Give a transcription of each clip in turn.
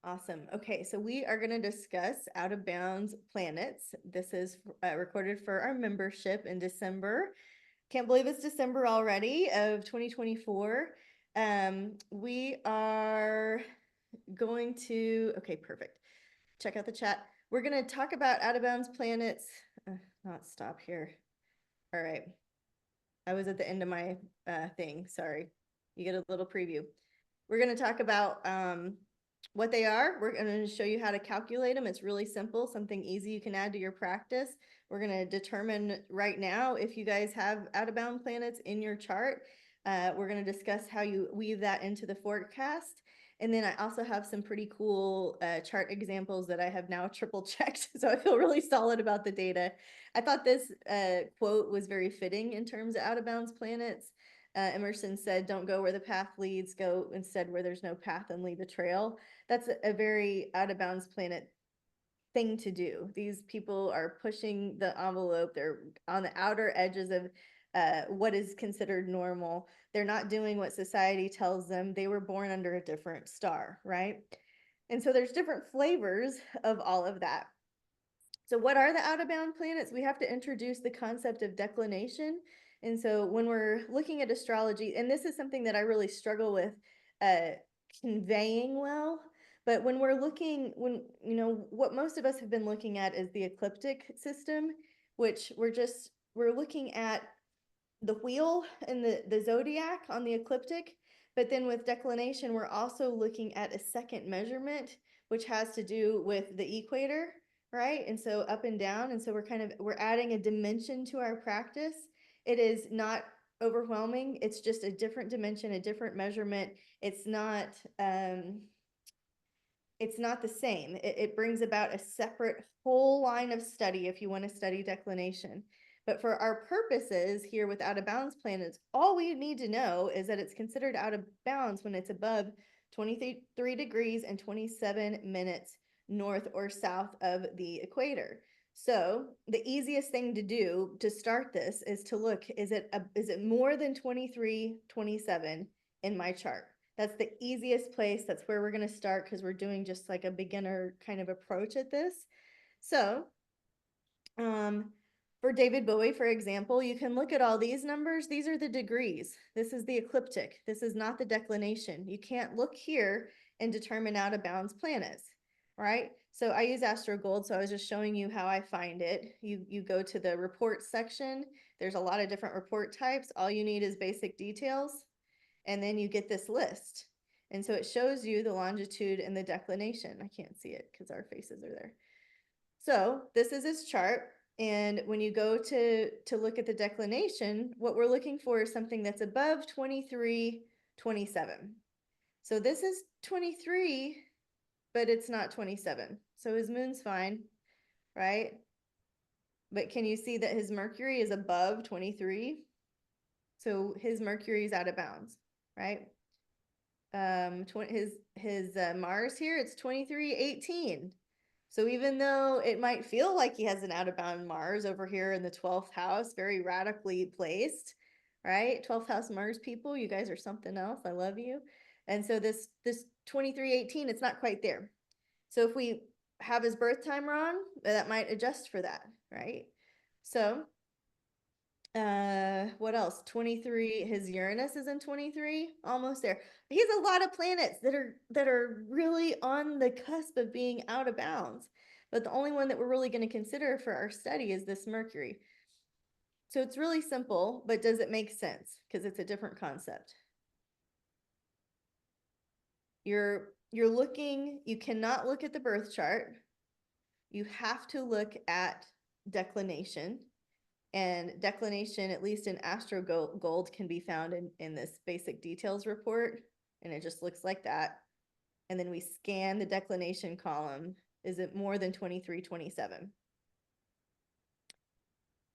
Awesome. Okay, so we are going to discuss out of bounds planets. This is recorded for our membership in December. Can't believe it's December already of 2024. We are going to, okay, perfect. Check out the chat. We're going to talk about out of bounds planets. Not stop here. All right. I was at the end of my thing. Sorry. You get a little preview. We're going to talk about what they are. We're going to show you how to calculate them. It's really simple, something easy you can add to your practice. We're going to determine right now if you guys have out of bound planets in your chart. We're going to discuss how you weave that into the forecast. And then I also have some pretty cool chart examples that I have now triple checked. So I feel really solid about the data. I thought this quote was very fitting in terms of out of bounds planets. Emerson said, "Don't go where the path leads, go instead where there's no path and leave a trail." That's a very out of bounds planet thing to do. These people are pushing the envelope. They're on the outer edges of what is considered normal. They're not doing what society tells them. They were born under a different star, right? And so there's different flavors of all of that. So what are the out of bound planets? We have to introduce the concept of declination. And so when we're looking at astrology, and this is something that I really struggle with conveying well, but when we're looking, what most of us have been looking at is the ecliptic system, which we're looking at the wheel and the zodiac on the ecliptic. But then with declination, we're also looking at a second measurement, which has to do with the equator, right? And so up and down. And so we're adding a dimension to our practice. It is not overwhelming. It's just a different dimension, a different measurement. It's not the same. It brings about a separate whole line of study if you want to study declination. But for our purposes here with out of bounds planets, all we need to know is that it's considered out of bounds when it's above 23 degrees and 27 minutes north or south of the equator. So the easiest thing to do to start this is to look, is it more than 23:27 in my chart? That's the easiest place. That's where we're going to start because we're doing just like a beginner kind of approach at this. So for David Bowie, for example, you can look at all these numbers. These are the degrees. This is the ecliptic. This is not the declination. You can't look here and determine out of bounds planets, right? So I use AstroGold, so I was just showing you how I find it. You go to the report section. There's a lot of different report types. All you need is basic details, and then you get this list. And so it shows you the longitude and the declination. I can't see it because our faces are there. So this is his chart. And when you go to look at the declination, what we're looking for is something that's above 23:27. So this is 23, but it's not 27. So his moon's fine, right? But can you see that his Mercury is above 23? So his Mercury is out of bounds, right? His Mars here, it's 23:18. So even though it might feel like he has an out of bound Mars over here in the 12th house, very radically placed, right? 12th house Mars people, you guys are something else. I love you. And so this 23:18, it's not quite there. So if we have his birth time wrong, that might adjust for that, right? So what else? 23, his Uranus is in 23, almost there. He has a lot of planets that are really on the cusp of being out of bounds. But the only one that we're really going to consider for our study is this Mercury. So it's really simple, but does it make sense? Because it's a different concept. You're looking, you cannot look at the birth chart. You have to look at declination. And declination, at least in AstroGold, can be found in this basic details report. And it just looks like that. And then we scan the declination column. Is it more than 23:27?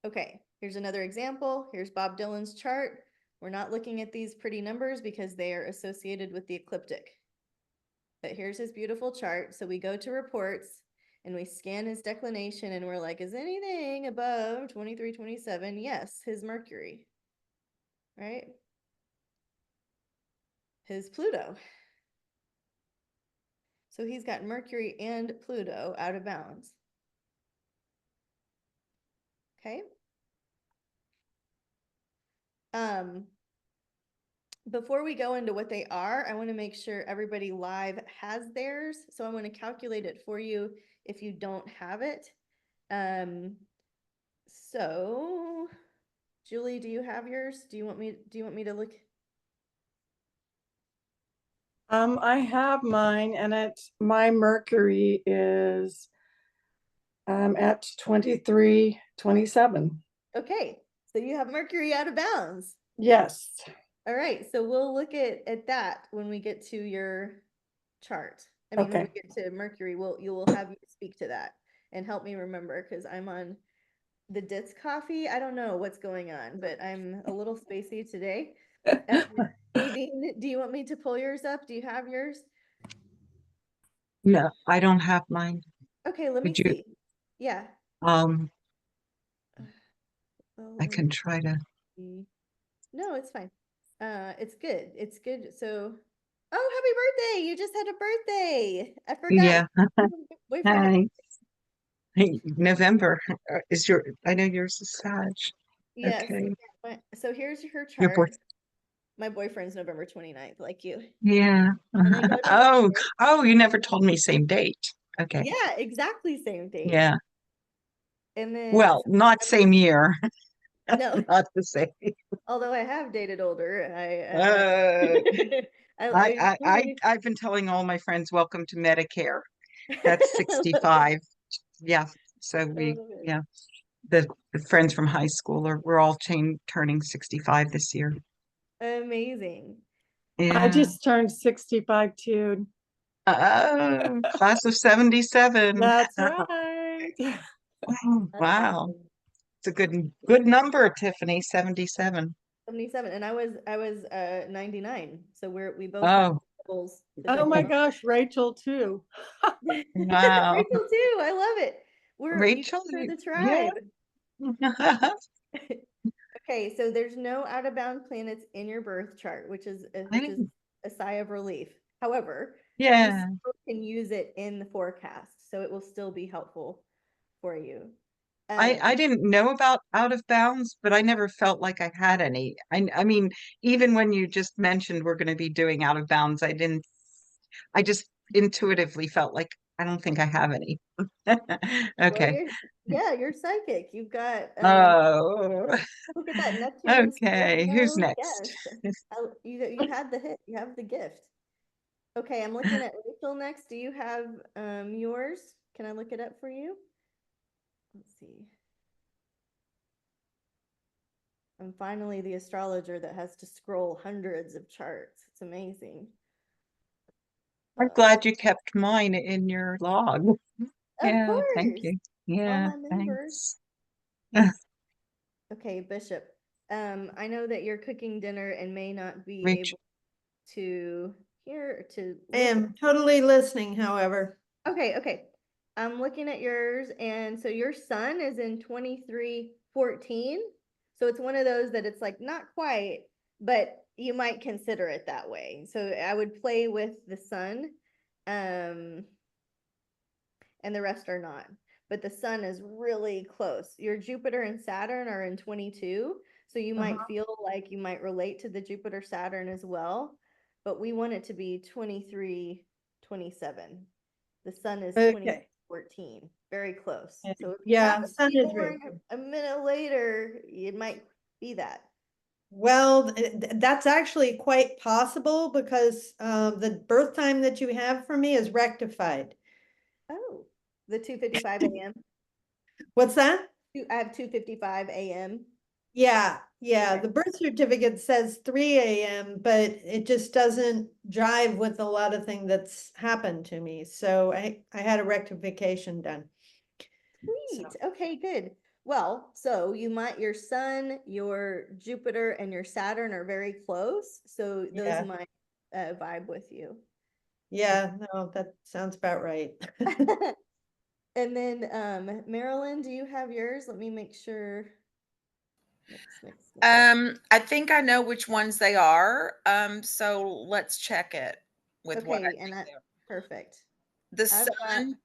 Okay, here's another example. Here's Bob Dylan's chart. We're not looking at these pretty numbers because they are associated with the ecliptic. But here's his beautiful chart. So we go to reports and we scan his declination and we're like, is anything above 23:27? Yes, his Mercury, right? His Pluto. So he's got Mercury and Pluto out of bounds. Okay. Before we go into what they are, I want to make sure everybody live has theirs. So I'm going to calculate it for you if you don't have it. So Julie, do you have yours? Do you want me to look? I have mine, and my Mercury is at 2327. Okay, so you have Mercury out of bounds. Yes. All right, so we'll look at that when we get to your chart. I mean, when we get to Mercury, you will have you speak to that and help me remember, because I'm on the Ditz coffee. I don't know what's going on, but I'm a little spacey today. Nadine, do you want me to pull yours up? Do you have yours? No, I don't have mine. Okay, let me Could you? see. Yeah. I can try to. No, it's fine. It's good. It's good. So, oh, happy birthday! You just had a birthday. I forgot. Yeah. Boyfriend. Hi. Hey, November is your. I know yours is Sag. Yes. Okay. So here's her Your chart. birth. My boyfriend's November 29th, like you. Yeah. And I go to Oh, oh, you never told me same date. Okay. yeah, exactly same date. Yeah. And then Well, not same year. no, Not the same. although I have dated older, Uh, I usually I've been telling all my friends, welcome to Medicare. That's 65. Yeah. So yeah, the friends from high school we're all turning 65 this year. amazing. I Yeah. just turned 65 too. Class of 77. That's right. Oh, wow. It's a good number, Tiffany, 77. 77, and I was 99, so we both have Oh, doubles. Oh my gosh, Rachel too. wow. Rachel too. I love it. You Rachel, for the yeah. tribe. Okay, so there's no out of bound planets in your birth chart, which is I didn't, a sigh of relief. However, you yeah. still can use it in the forecast, so it will still be helpful for you. I didn't know about out of bounds, but I never felt like I had any. I mean, even when you just mentioned we're going to be doing out of bounds, I just intuitively felt like I don't think I have any. Well, Okay. you're psychic. You've got Oh, look at that, Neptune and okay. Who's Scorpio. next? Yes. You had the hit. You have the gift. Okay, I'm looking at Rachel next. Do you have yours? Can I look it up for you? Let's see. I'm finally the astrologer that has to scroll hundreds of charts. It's amazing. I'm glad you kept mine in your log. Of Yeah, thank course. you. All Yeah, my members. thanks. Okay, Bishop. I know that you're cooking dinner and may not be Rich, able to hear to I look. am totally listening, however. Okay, okay. I'm looking at yours, and so your sun is in 2314. So it's one of those that it's like not quite, but you might consider it that way. So I would play with the sun, and the rest are not. But the sun is really close. Your Jupiter and Saturn are in 22. So you might feel like you might relate to the Jupiter Saturn as well. But we want it to be 2327. The sun is Okay. 2014, very close. So if you Yeah, happen to sun be is born right. a minute later, it might be that. Well, that's actually quite possible because the birth time that you have for me is rectified. Oh, the 2:55 a.m. What's that? I have 2:55 a.m. Yeah, yeah. Okay. The birth certificate says 3 a.m., but it just doesn't jive with a lot of things that's happened to me. So I had a rectification done. Sweet. Okay, good. Well, so your sun, your Jupiter, and your Saturn are very close. So those Yeah. might vibe with you. Yeah, no, that sounds about right. And then Marilyn, do you have yours? Let me make sure. Mix. I think I know which ones they are. So let's check it with what I Okay, and think that perfect. The I've got, sun,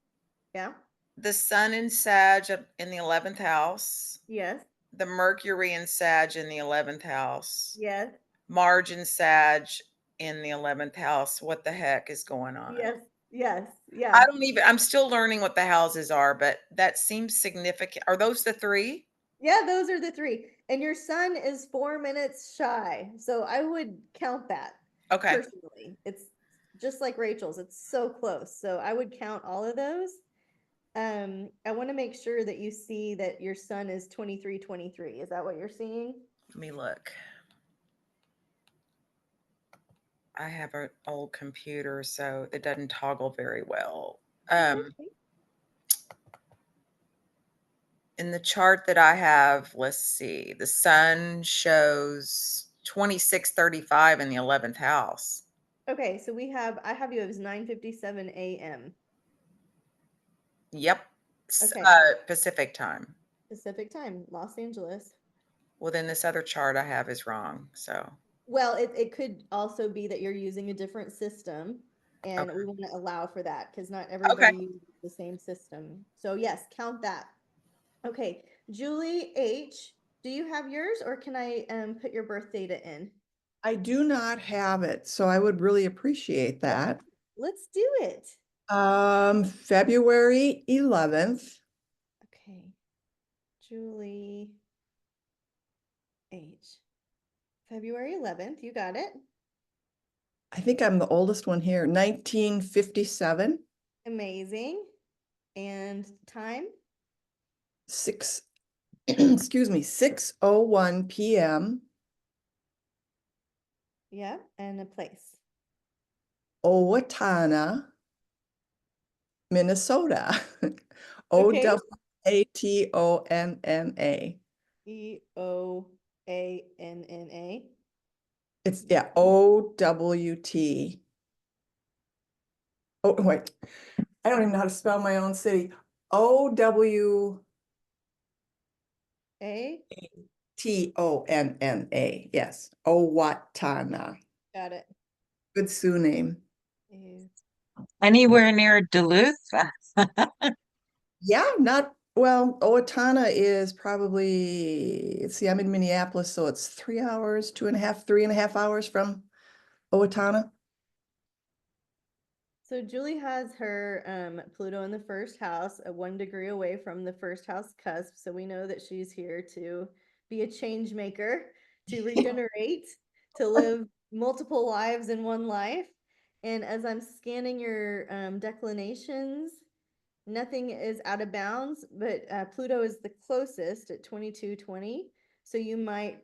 yeah, the sun in Sag in the 11th house, yes, the Mercury in Sag in the 11th house, yes, Marge in Sag in the 11th house. What the heck is going on? yes, yes, I yeah. don't even, I'm still learning what the houses are, but that seems significant. Are those the three? Yeah, those are the three. And your son is 4 minutes shy. So I would count that Okay. personally. It's just like Rachel's. It's so close. So I would count all of those. I want to make sure that you see that your son is 2323. Is that what you're seeing? Let me look. I have an old computer, so it doesn't toggle very well. That's okay. In the chart that I have, let's see, the sun shows 2635 in the 11th house. Okay, so I have you as 9:57 a.m. Yep. Okay. Pacific time. Pacific time, Los Angeles. Well, then this other chart I have is wrong. So, Well, it could also be that you're using a different system, and okay. we want to allow for that because not Okay. everybody uses the same system. So yes, count that. Okay, Julie H, do you have yours, or can I put your birth data in? I do not have it, so I would really appreciate that. Let's do it. February 11th. Okay, Julie H, February 11th. You got it. I think I'm the oldest one here, 1957, Amazing. And time? 6, excuse me, 6:01 p.m. Yeah, and a place. Owatonna, Minnesota. Okay. Owatonna. Eoanna. It's, yeah, OWT. Oh, wait, I don't even know how to spell my own city. OWTONNA. A. Yes, Owatonna. Got it. Good Sioux name. Ew. Anywhere near Duluth? Yeah, not, well, Owatonna is probably, see, I'm in Minneapolis, so it's 3 hours, 2.5, 3.5 hours from Owatonna. So Julie has her Pluto in the first house, 1 degree away from the first house cusp. So we know that she's here to be a change maker, to regenerate, to live multiple lives in one life. And as I'm scanning your declinations, nothing is out of bounds, but Pluto is the closest at 2220. So you might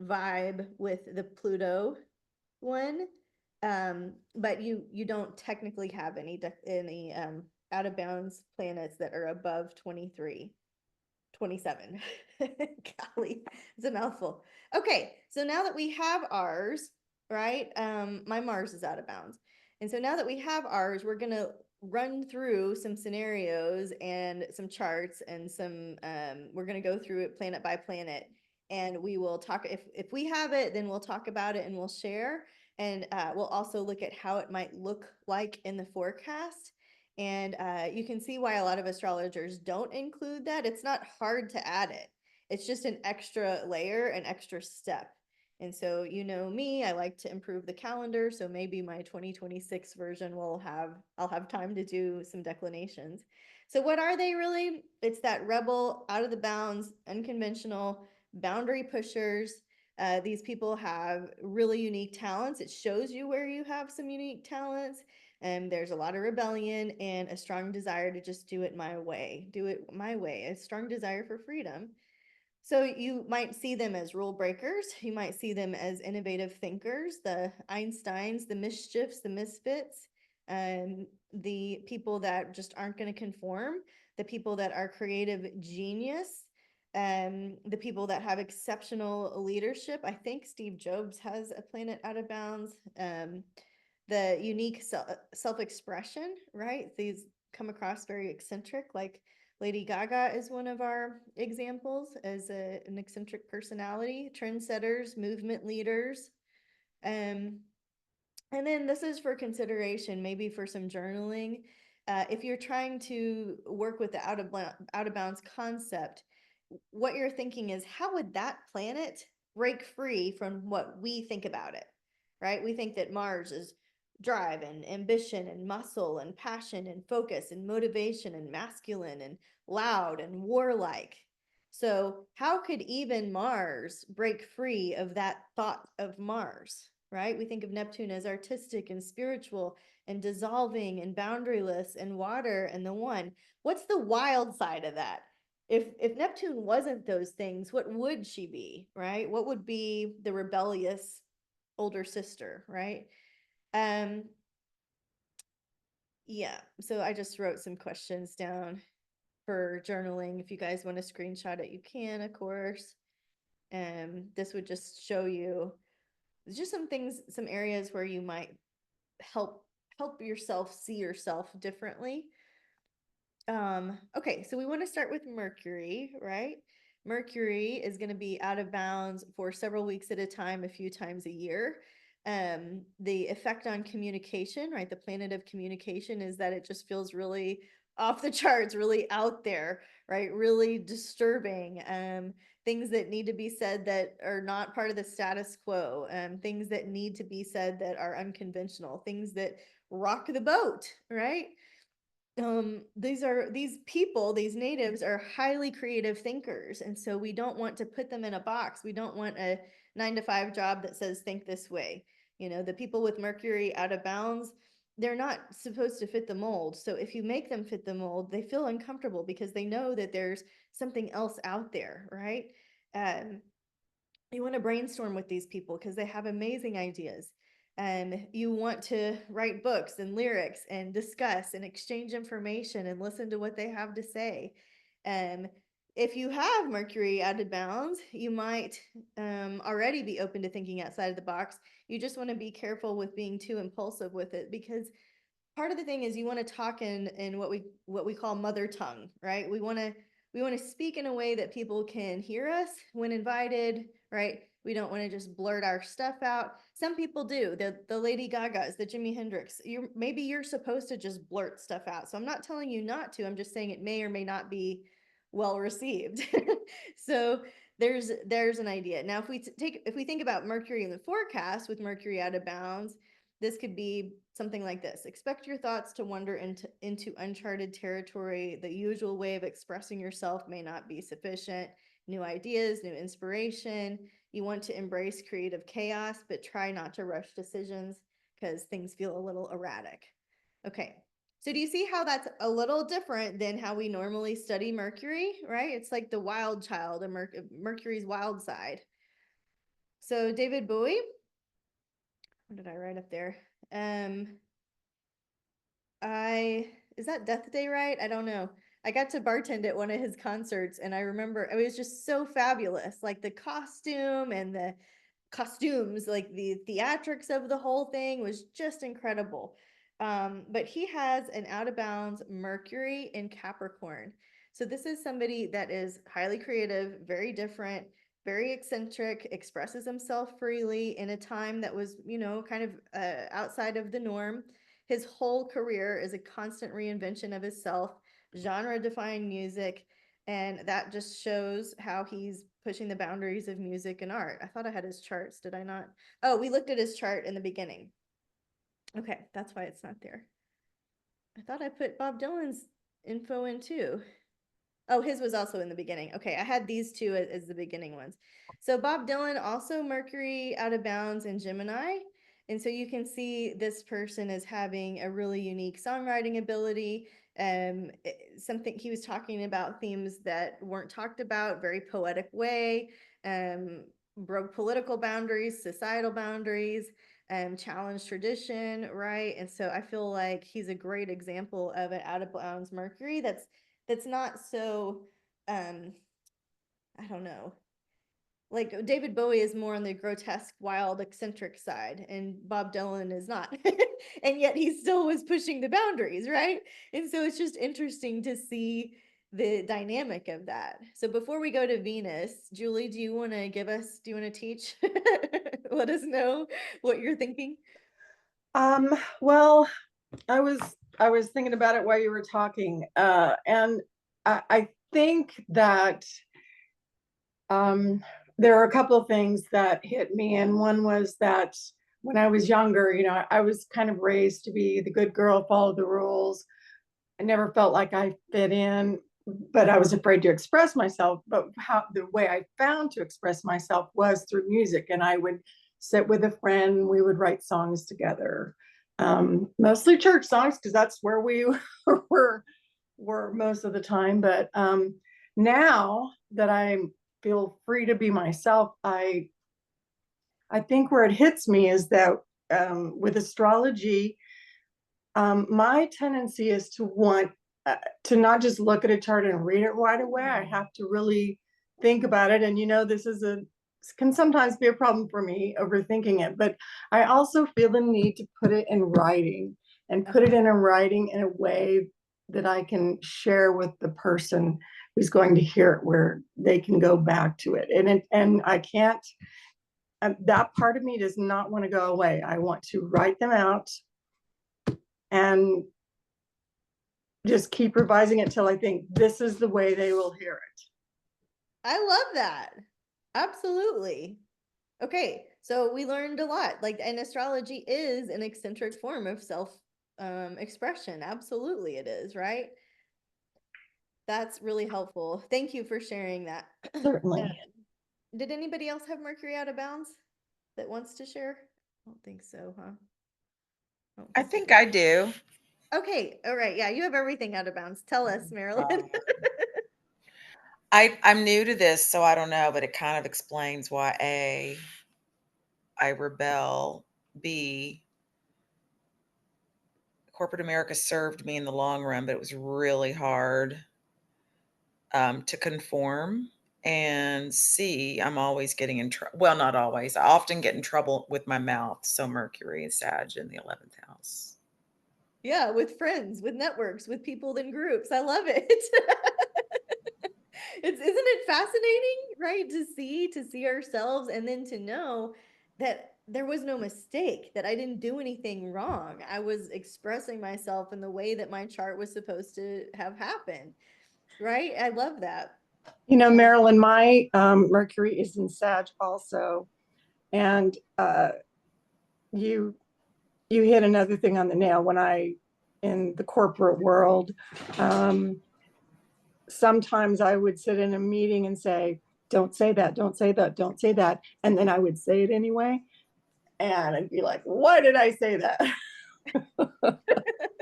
vibe with the Pluto one. But you don't technically have any out of bounds planets that are above 23. 27. Golly, it's a mouthful. Okay, so now that we have ours, right? My Mars is out of bounds. And so now that we have ours, we're gonna run through some scenarios and some charts and some we're gonna go through it planet by planet. And we will talk if we have it, then we'll talk about it and we'll share. And we'll also look at how it might look like in the forecast. And you can see why a lot of astrologers don't include that. It's not hard to add it. It's just an extra layer, an extra step. And so, you know me, I like to improve the calendar. So maybe my 2026 version I'll have time to do some declinations. So what are they really? It's that rebel, out of the bounds, unconventional, boundary pushers. These people have really unique talents. It shows you where you have some unique talents. And there's a lot of rebellion and a strong desire to just do it my way, a strong desire for freedom. So you might see them as rule breakers. You might see them as innovative thinkers, the Einsteins, the mischiefs, the misfits, the people that just aren't going to conform, the people that are creative genius, the people that have exceptional leadership. I think Steve Jobs has a planet out of bounds. The unique self-expression, right? These come across very eccentric, like Lady Gaga is one of our examples as an eccentric personality, trendsetters, movement leaders. And then this is for consideration, maybe for some journaling. if you're trying to work with the out of bounds concept, what you're thinking is, how would that planet break free from what we think about it, right? We think that Mars is drive and ambition and muscle and passion and focus and motivation and masculine and loud and warlike. So how could even Mars break free of that thought of Mars, right? We think of Neptune as artistic and spiritual and dissolving and boundaryless and water and the one. What's the wild side of that? If Neptune wasn't those things, what would she be, right? What would be the rebellious older sister, right? Yeah, so I just wrote some questions down for journaling. If you guys want to screenshot it, you can, of course. This would just show you just some things, some areas where you might help yourself see yourself differently. Okay, so we want to start with Mercury, right? Mercury is going to be out of bounds for several weeks at a time, a few times a year. The effect on communication, right? The planet of communication is that it just feels really off the charts, really out there, right? Really disturbing. Things that need to be said that are not part of the status quo, things that need to be said that are unconventional, things that rock the boat, right? These people, these natives are highly creative thinkers, and so we don't want to put them in a box. We don't want a 9 to 5 job that says think this way. You know, the people with Mercury out of bounds, they're not supposed to fit the mold. So if you make them fit the mold, they feel uncomfortable because they know that there's something else out there, right? You want to brainstorm with these people because they have amazing ideas. And you want to write books and lyrics and discuss and exchange information and listen to what they have to say. If you have Mercury out of bounds, you might already be open to thinking outside of the box. You just want to be careful with being too impulsive with it, because part of the thing is you want to talk in what we call mother tongue, right? We want to speak in a way that people can hear us when invited, right? We don't want to just blurt our stuff out. Some people do. The Lady Gagas, the Jimi Hendrix. Maybe you're supposed to just blurt stuff out. So I'm not telling you not to. I'm just saying it may or may not be well received. So there's an idea. Now, if we think about Mercury in the forecast with Mercury out of bounds, this could be something like this. Expect your thoughts to wander into uncharted territory. The usual way of expressing yourself may not be sufficient. New ideas, new inspiration. You want to embrace creative chaos, but try not to rush decisions because things feel a little erratic. Okay, so do you see how that's a little different than how we normally study Mercury, right? It's like the wild child, Mercury's wild side. So David Bowie, what did I write up there? Is that Death Day right? I don't know. I got to bartend at one of his concerts, and I remember it was just so fabulous. Like the costume and the costumes, like the theatrics of the whole thing was just incredible. But he has an out of bounds Mercury in Capricorn. So this is somebody that is highly creative, very different, very eccentric, expresses himself freely in a time that was, kind of outside of the norm. His whole career is a constant reinvention of himself, genre-defying music, and that just shows how he's pushing the boundaries of music and art. I thought I had his charts, did I not? Oh, we looked at his chart in the beginning. Okay, that's why it's not there. I thought I put Bob Dylan's info in too. Oh, his was also in the beginning. Okay, I had these two as the beginning ones. So Bob Dylan, also Mercury out of bounds in Gemini. And so you can see this person is having a really unique songwriting ability. Something he was talking about themes that weren't talked about, very poetic way, broke political boundaries, societal boundaries, challenged tradition, right? And so I feel like he's a great example of an out of bounds Mercury that's not so I don't know. Like David Bowie is more on the grotesque, wild, eccentric side, and Bob Dylan is not. And yet he still was pushing the boundaries, right? And so it's just interesting to see the dynamic of that. So before we go to Venus, Julie, do you want to teach? Let us know what you're thinking. Well, I was I was thinking about it while you were talking, and I think that there are a couple of things that hit me, and one was that when I was younger, I was kind of raised to be the good girl, follow the rules. I never felt like I fit in, but I was afraid to express myself. But the way I found to express myself was through music, and I would sit with a friend, we would write songs together, mostly church songs because that's where we were most of the time. But now that I feel free to be myself, I think where it hits me is that with astrology, my tendency is to want to not just look at a chart and read it right away. I have to really think about it. And this can sometimes be a problem for me, overthinking it. But I also feel the need to put it in writing, and put it in writing in a way that I can share with the person who's going to hear it, where they can go back to it. And I can't. That part of me does not want to go away. I want to write them out and just keep revising it till I think this is the way they will hear it. I love that. Absolutely. Okay, so we learned a lot. And astrology is an eccentric form of self expression. Absolutely it is, right? That's really helpful. Thank you for sharing that. Certainly. Did anybody else have Mercury out of bounds that wants to share? I don't think so, huh? I think I do. Okay, all right. Yeah, you have everything out of bounds. Tell us, Marilyn. I'm new to this, so I don't know, but it kind of explains why A, I rebel. B, corporate America served me in the long run, but it was really hard to conform. And C, I'm always getting in trouble. Well, not always. I often get in trouble with my mouth. So Mercury is Sag in the 11th house. Yeah, with friends, with networks, with people in groups. I love it. Isn't it fascinating, right? To see ourselves, and then to know that there was no mistake, that I didn't do anything wrong. I was expressing myself in the way that my chart was supposed to have happened. Right? I love that. Marilyn, my Mercury is in Sag also. And you hit another thing on the nail. When in the corporate world, sometimes I would sit in a meeting and say, don't say that, don't say that, don't say that. And then I would say it anyway. And I'd be like, why did I say that?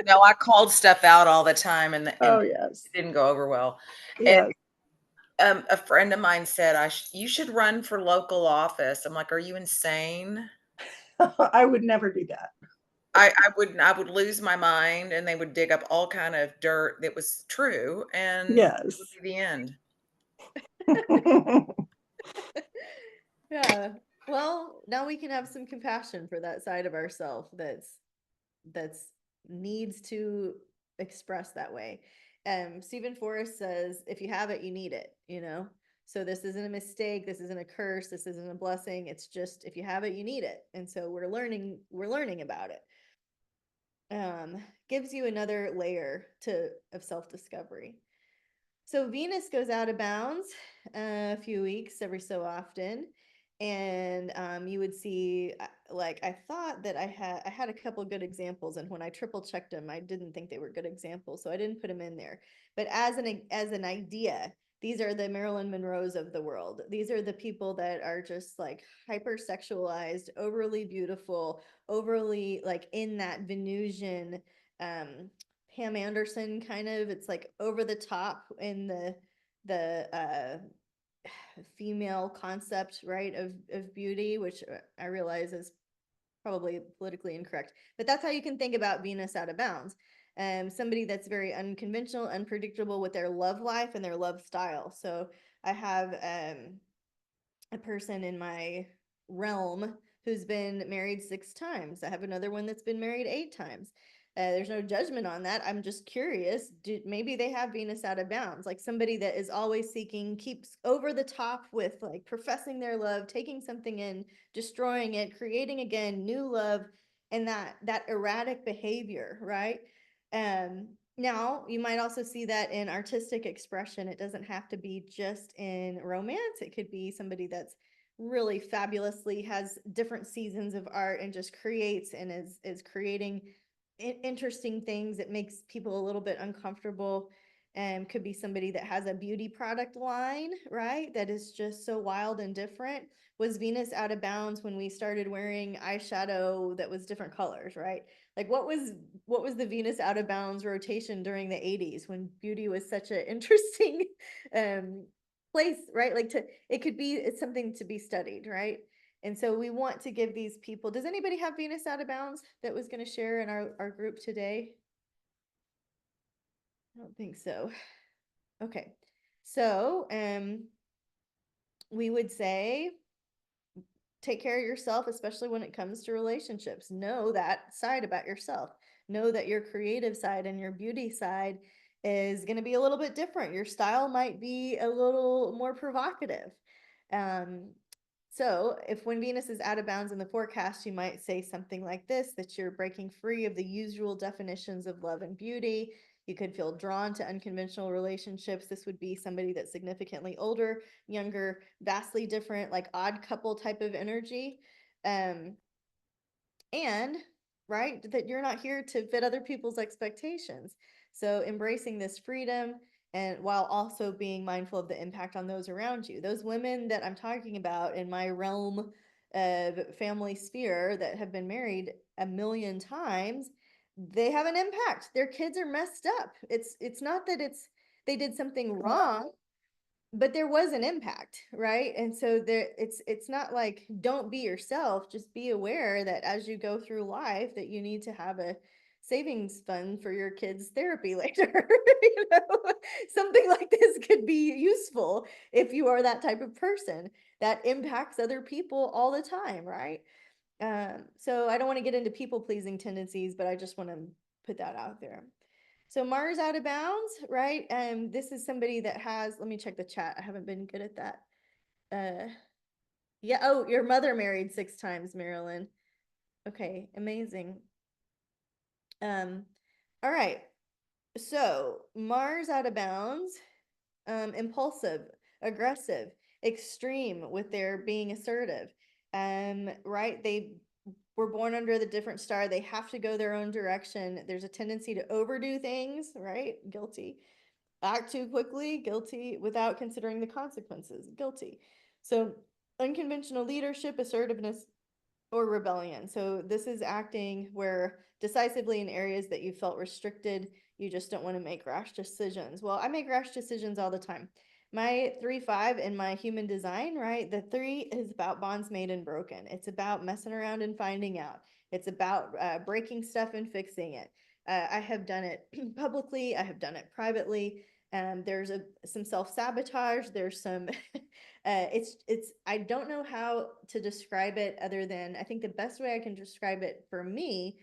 No, I called stuff out all the time, and Oh, yes. it didn't go over well. Yes. And a friend of mine said, you should run for local office. I'm like, are you insane? I would never do that. I would lose my mind, and they would dig up all kind of dirt that was true, and Yes. it would be the end. Yeah. Well, now we can have some compassion for that side of ourselves that's needs to express that way. Stephen Forrest says, if you have it, you need it, So this isn't a mistake, this isn't a curse, this isn't a blessing. It's just, if you have it, you need it. And so we're learning about it. Gives you another layer of self-discovery. So Venus goes out of bounds a few weeks every so often. And you would see, I thought that I had a couple good examples, and when I triple checked them, I didn't think they were good examples, so I didn't put them in there. But as an idea, these are the Marilyn Monroes of the world. These are the people that are just hypersexualized, overly beautiful, overly in that Venusian Pam Anderson kind of. It's over the top in the female concept, right, of beauty, which I realize is probably politically incorrect, but that's how you can think about Venus out of bounds. Somebody that's very unconventional, unpredictable with their love life and their love style. So I have a person in my realm who's been married 6 times. I have another one that's been married 8 times. There's no judgment on that. I'm just curious. Maybe they have Venus out of bounds, somebody that is always seeking, keeps over the top with professing their love, taking something in, destroying it, creating again new love, and that erratic behavior, right? Now you might also see that in artistic expression. It doesn't have to be just in romance. It could be somebody that's really fabulously has different seasons of art and just creates and is creating interesting things that makes people a little bit uncomfortable. Could be somebody that has a beauty product line, right? That is just so wild and different. Was Venus out of bounds when we started wearing eyeshadow that was different colors, right? Like what was the Venus out of bounds rotation during the 80s when beauty was such an interesting place, right? Like it could be, it's something to be studied, right? And so we want to give these people, does anybody have Venus out of bounds that was going to share in our group today? I don't think so. Okay. So, we would say, take care of yourself, especially when it comes to relationships. Know that side about yourself. Know that your creative side and your beauty side is going to be a little bit different. Your style might be a little more provocative. Um, so if when Venus is out of bounds in the forecast, you might say something like this, that you're breaking free of the usual definitions of love and beauty. You could feel drawn to unconventional relationships. This would be somebody that's significantly older, younger, vastly different, like odd couple type of energy. And right, that you're not here to fit other people's expectations. So embracing this freedom and while also being mindful of the impact on those around you. Those women that I'm talking about in my realm of family sphere that have been married a million times, they have an impact. Their kids are messed up. It's not that they did something wrong, but there was an impact, right? And so there it's not like don't be yourself, just be aware that as you go through life that you need to have a savings fund for your kids therapy later. You know, something like this could be useful if you are that type of person that impacts other people all the time, right? So I don't want to get into people pleasing tendencies, but I just want to put that out there. So Mars out of bounds, right? This is somebody that has, let me check the chat. I haven't been good at that. Yeah, oh, your mother married 6 times, Marilyn. Okay, amazing. All right. So Mars out of bounds, impulsive, aggressive, extreme with their being assertive. Right? They were born under the different star. They have to go their own direction. There's a tendency to overdo things, right? Guilty. Act too quickly, guilty, without considering the consequences, guilty. So unconventional leadership, assertiveness, or rebellion. So this is acting where decisively in areas that you felt restricted, you just don't want to make rash decisions. Well, I make rash decisions all the time. My 3-5 in my human design, right? The 3 is about bonds made and broken. It's about messing around and finding out. It's about breaking stuff and fixing it. I have done it publicly. I have done it privately. There's some self-sabotage. There's some it's I don't know how to describe it other than I think the best way I can describe it for me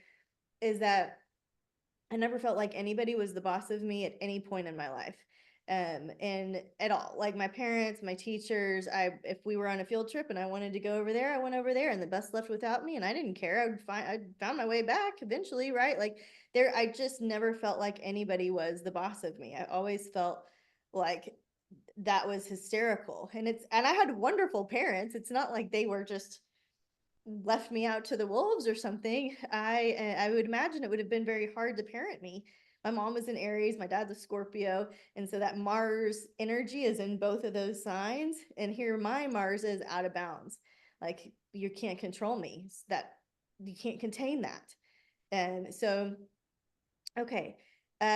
is that I never felt like anybody was the boss of me at any point in my life. And at all, like my parents, my teachers, if we were on a field trip and I wanted to go over there, I went over there and the bus left without me and I didn't care. I found my way back eventually, right? Like I just never felt like anybody was the boss of me. I always felt like that was hysterical. And I had wonderful parents. It's not like they were just left me out to the wolves or something. I would imagine it would have been very hard to parent me. My mom was in Aries, my dad's a Scorpio, and so that Mars energy is in both of those signs. And here my Mars is out of bounds. Like you can't control me. That you can't contain that. And so okay.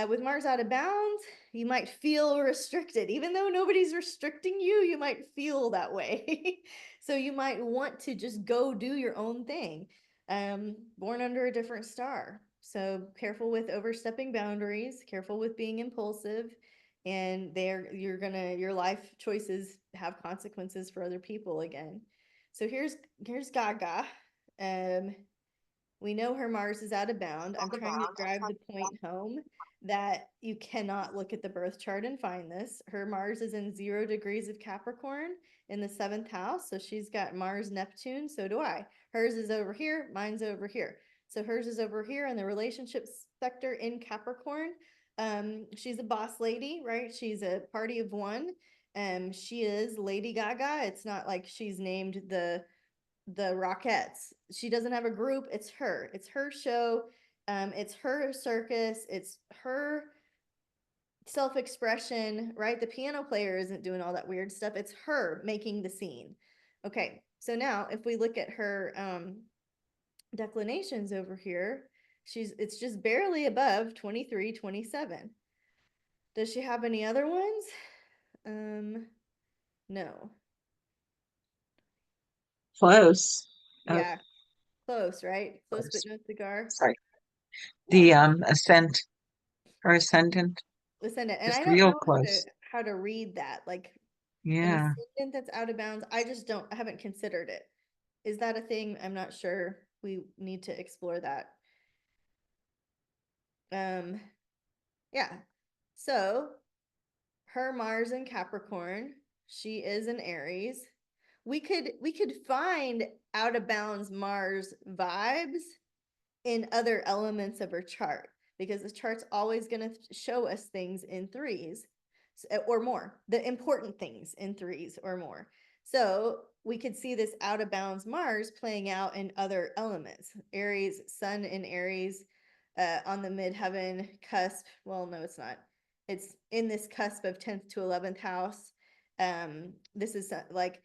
With Mars out of bounds, you might feel restricted. Even though nobody's restricting you, you might feel that way. So you might want to just go do your own thing. Born under a different star. So careful with overstepping boundaries, careful with being impulsive, and your life choices have consequences for other people again. So here's Gaga. We know her Mars is out of bound. I'm trying to drive the point home that you cannot look at the birth chart and find this. Her Mars is in 0 degrees of Capricorn in the 7th house. So she's got Mars, Neptune. So do I. Hers is over here. Mine's over here. So hers is over here in the relationships sector in Capricorn. She's a boss lady, right? She's a party of one. She is Lady Gaga. It's not like she's named the Rockettes. She doesn't have a group. It's her. It's her show. It's her circus. It's her self-expression, right? The piano player isn't doing all that weird stuff. It's her making the scene. Okay, so now if we look at her declinations over here, it's just barely above 23, 27. Does she have any other ones? No. Close. Yeah, close, right? Close but Close. no cigar. Sorry. The ascent or ascendant, Ascendant. And I just don't real know close. how to read that. Like an Yeah. ascendant that's out of bounds. I haven't considered it. Is that a thing? I'm not sure. We need to explore that. Yeah. So her Mars in Capricorn, she is an Aries. We could find out of bounds Mars vibes in other elements of her chart, because the chart's always going to show us things in threes or more, the important things in threes or more. So we could see this out of bounds Mars playing out in other elements. Aries, Sun in Aries, on the midheaven cusp. Well, no, it's not. It's in this cusp of 10th to 11th house. This is like,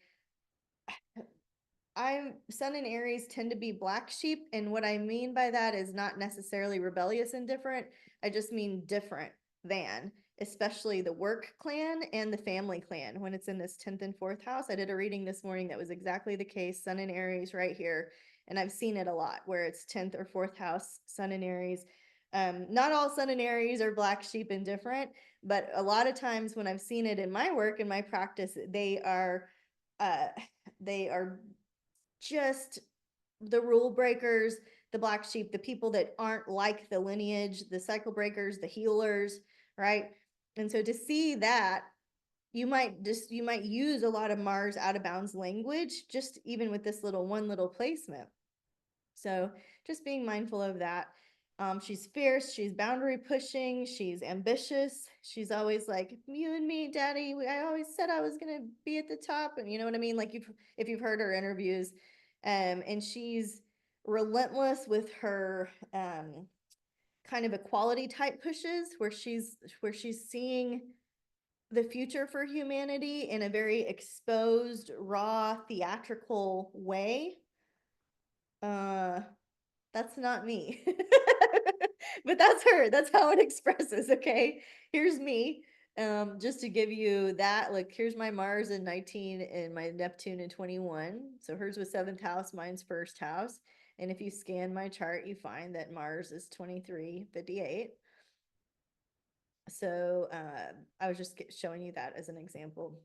Sun and Aries tend to be black sheep, and what I mean by that is not necessarily rebellious and different. I just mean different than, especially the work clan and the family clan when it's in this 10th and 4th house. I did a reading this morning that was exactly the case. Sun and Aries right here, and I've seen it a lot where it's 10th or 4th house, Sun and Aries. Not all Sun and Aries are black sheep and different, but a lot of times when I've seen it in my work, in my practice, they are just the rule breakers, the black sheep, the people that aren't like the lineage, the cycle breakers, the healers, right? And so to see that, you might use a lot of Mars out of bounds language, just even with this one little placement. So just being mindful of that. She's fierce, she's boundary pushing, she's ambitious. She's always like, you and me, daddy, I always said I was gonna be at the top. And you know what I mean? Like if you've heard her interviews, and she's relentless with her kind of equality type pushes, where she's seeing the future for humanity in a very exposed, raw, theatrical way. That's not me. But that's her. That's how it expresses, okay? Here's me. Just to give you that, like here's my Mars in 19 and my Neptune in 21. So hers was 7th house, mine's 1st house. And if you scan my chart, you find that Mars is 2358. So I was just showing you that as an example.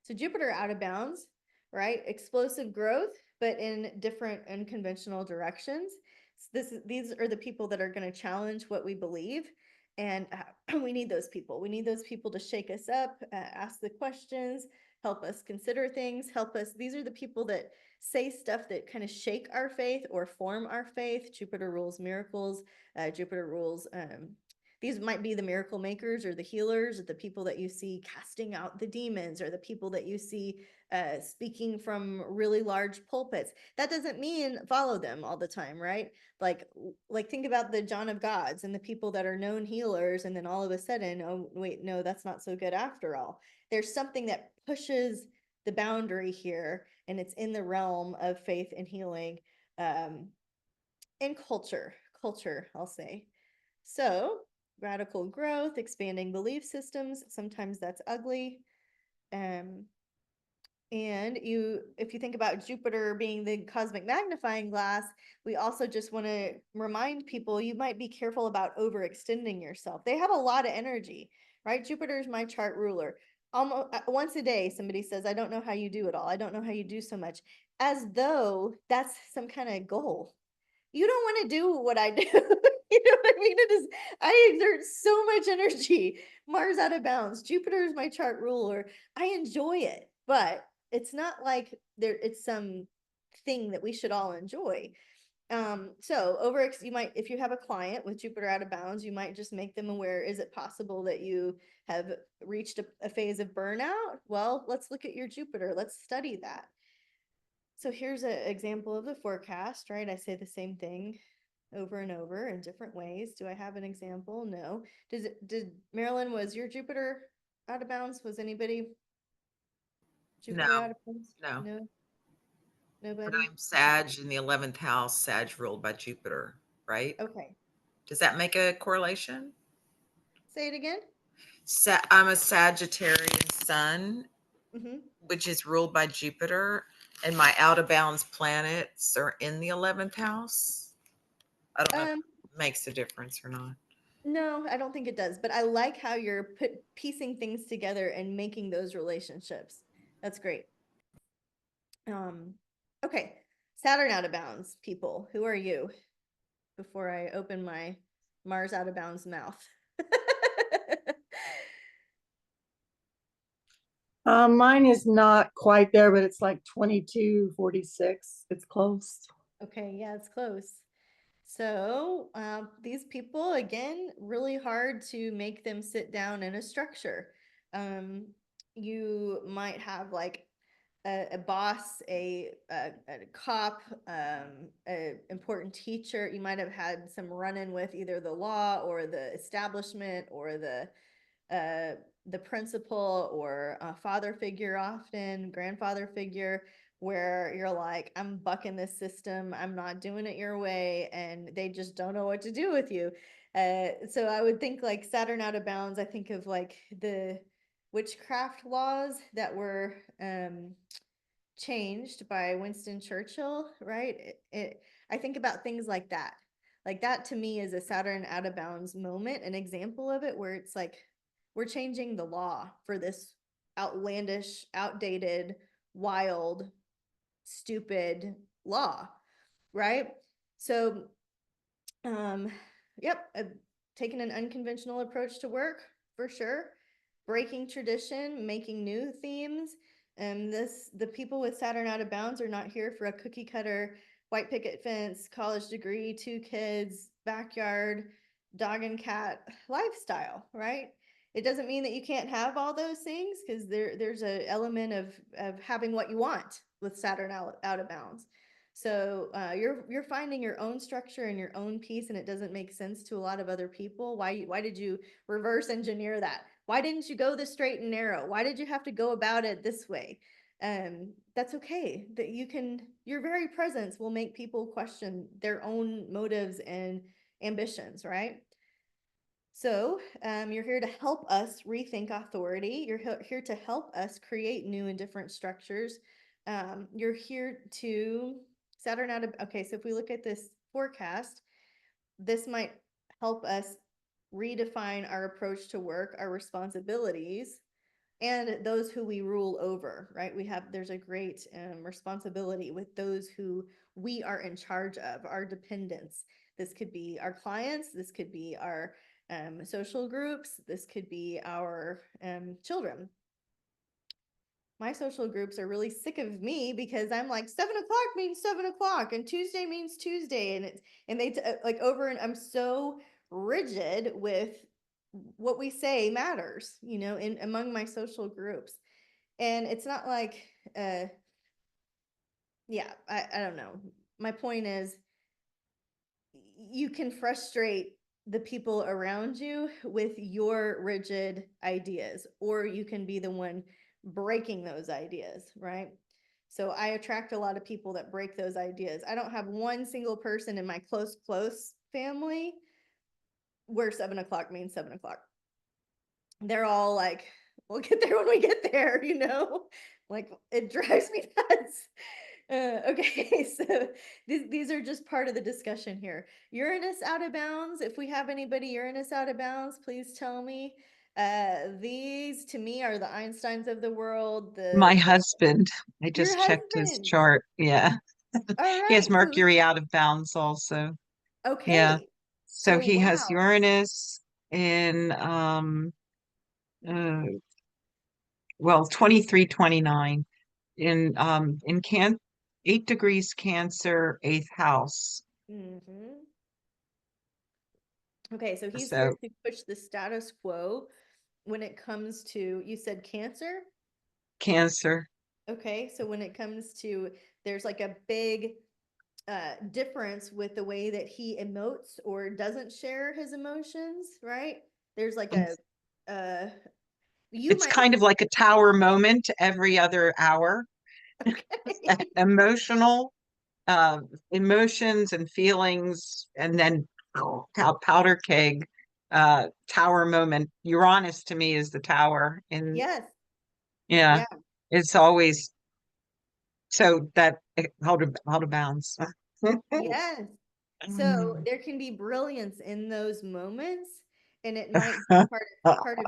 So Jupiter out of bounds, right? Explosive growth, but in different unconventional directions. So these are the people that are going to challenge what we believe. And we need those people. We need those people to shake us up, ask the questions, help us consider things, help us. These are the people that say stuff that kind of shake our faith or form our faith. Jupiter rules miracles. Jupiter rules these might be the miracle makers or the healers, or the people that you see casting out the demons, or the people that you see speaking from really large pulpits. That doesn't mean follow them all the time, right? Like think about the John of Gods and the people that are known healers, and then all of a sudden, oh wait, no, that's not so good after all. There's something that pushes the boundary here, and it's in the realm of faith and healing, and culture, I'll say. So radical growth, expanding belief systems. Sometimes that's ugly. And if you think about Jupiter being the cosmic magnifying glass, we also just want to remind people you might be careful about overextending yourself. They have a lot of energy, right? Jupiter is my chart ruler. Almost once a day, somebody says, I don't know how you do it all. I don't know how you do so much, as though that's some kind of goal. You don't want to do what I do. You know what I mean? I exert so much energy. Mars out of bounds. Jupiter is my chart ruler. I enjoy it, but it's not like it's some thing that we should all enjoy. So you might, if you have a client with Jupiter out of bounds, you might just make them aware, is it possible that you have reached a phase of burnout? Well, let's look at your Jupiter. Let's study that. So here's an example of the forecast, right? I say the same thing over and over in different ways. Do I have an example? No. Did Marilyn, was your Jupiter out of bounds? Was anybody Jupiter No, out of bounds? no. No, But nobody? I'm Sag in the 11th house, Sag ruled by Jupiter, right? Okay. Does that make a correlation? Say it again. I'm a Sagittarian sun, Mm-hmm. which is ruled by Jupiter, and my out of bounds planets are in the 11th house. I don't know if it makes a difference or not. No, I don't think it does, but I like how you're piecing things together and making those relationships. That's great. Okay. Saturn out of bounds, people. Who are you? Before I open my Mars out of bounds mouth. Mine is not quite there, but it's like 2246. It's close. Okay, yeah, it's close. So these people, again, really hard to make them sit down in a structure. You might have like a boss, a cop, an important teacher. You might have had some run-in with either the law or the establishment or the principal or a father figure, often grandfather figure, where you're like, I'm bucking this system, I'm not doing it your way, and they just don't know what to do with you. So I would think like Saturn out of bounds. I think of like the witchcraft laws that were changed by Winston Churchill, right? I think about things like that. Like that to me is a Saturn out of bounds moment, an example of it where it's like we're changing the law for this outlandish, outdated, wild, stupid law, right? So, um, yep, taking an unconventional approach to work for sure, breaking tradition, making new themes. And the people with Saturn out of bounds are not here for a cookie cutter, white picket fence, college degree, 2 kids, backyard, dog and cat lifestyle, right? It doesn't mean that you can't have all those things, because there's an element of having what you want with Saturn out of bounds. So you're finding your own structure and your own piece, and it doesn't make sense to a lot of other people. Why did you reverse engineer that? Why didn't you go the straight and narrow? Why did you have to go about it this way? That's okay. That your very presence will make people question their own motives and ambitions, right? So you're here to help us rethink authority. You're here to help us create new and different structures. You're here to Saturn out of, okay, so if we look at this forecast, this might help us redefine our approach to work, our responsibilities, and those who we rule over, right? There's a great responsibility with those who we are in charge of, our dependents. This could be our clients, this could be our social groups, this could be our children. My social groups are really sick of me because I'm like 7 o'clock means 7 o'clock and Tuesday means Tuesday, and they like over, and I'm so rigid with what we say matters, in among my social groups. And it's not like yeah, I don't know. My point is you can frustrate the people around you with your rigid ideas, or you can be the one breaking those ideas, right? So I attract a lot of people that break those ideas. I don't have one single person in my close family where 7 o'clock means 7 o'clock. They're all like, we'll get there when we get there, like it drives me nuts. Okay, so these are just part of the discussion here. Uranus out of bounds. If we have anybody Uranus out of bounds, please tell me. These to me are the Einsteins of the world. My husband, I Your just checked his husband. chart. Yeah. All He has right. So Mercury out of bounds also. Yeah. okay. So So he has wow. Uranus in uh, well, 23, 29 in 8 degrees Cancer, 8th house. Mhm. Okay, so he's here So to push the status quo when it comes to, you said Cancer? Cancer. Okay, so when it comes to, there's like a big difference with the way that he emotes or doesn't share his emotions, right? There's like a uh you It's might kind of like a tower moment every other hour. okay. Emotional, emotions and feelings, and then powder keg, tower moment. Uranus to me is the tower, and Yes, yeah, yeah, it's always so that how to bounce. yes. So there can be brilliance in those moments, and it might be part of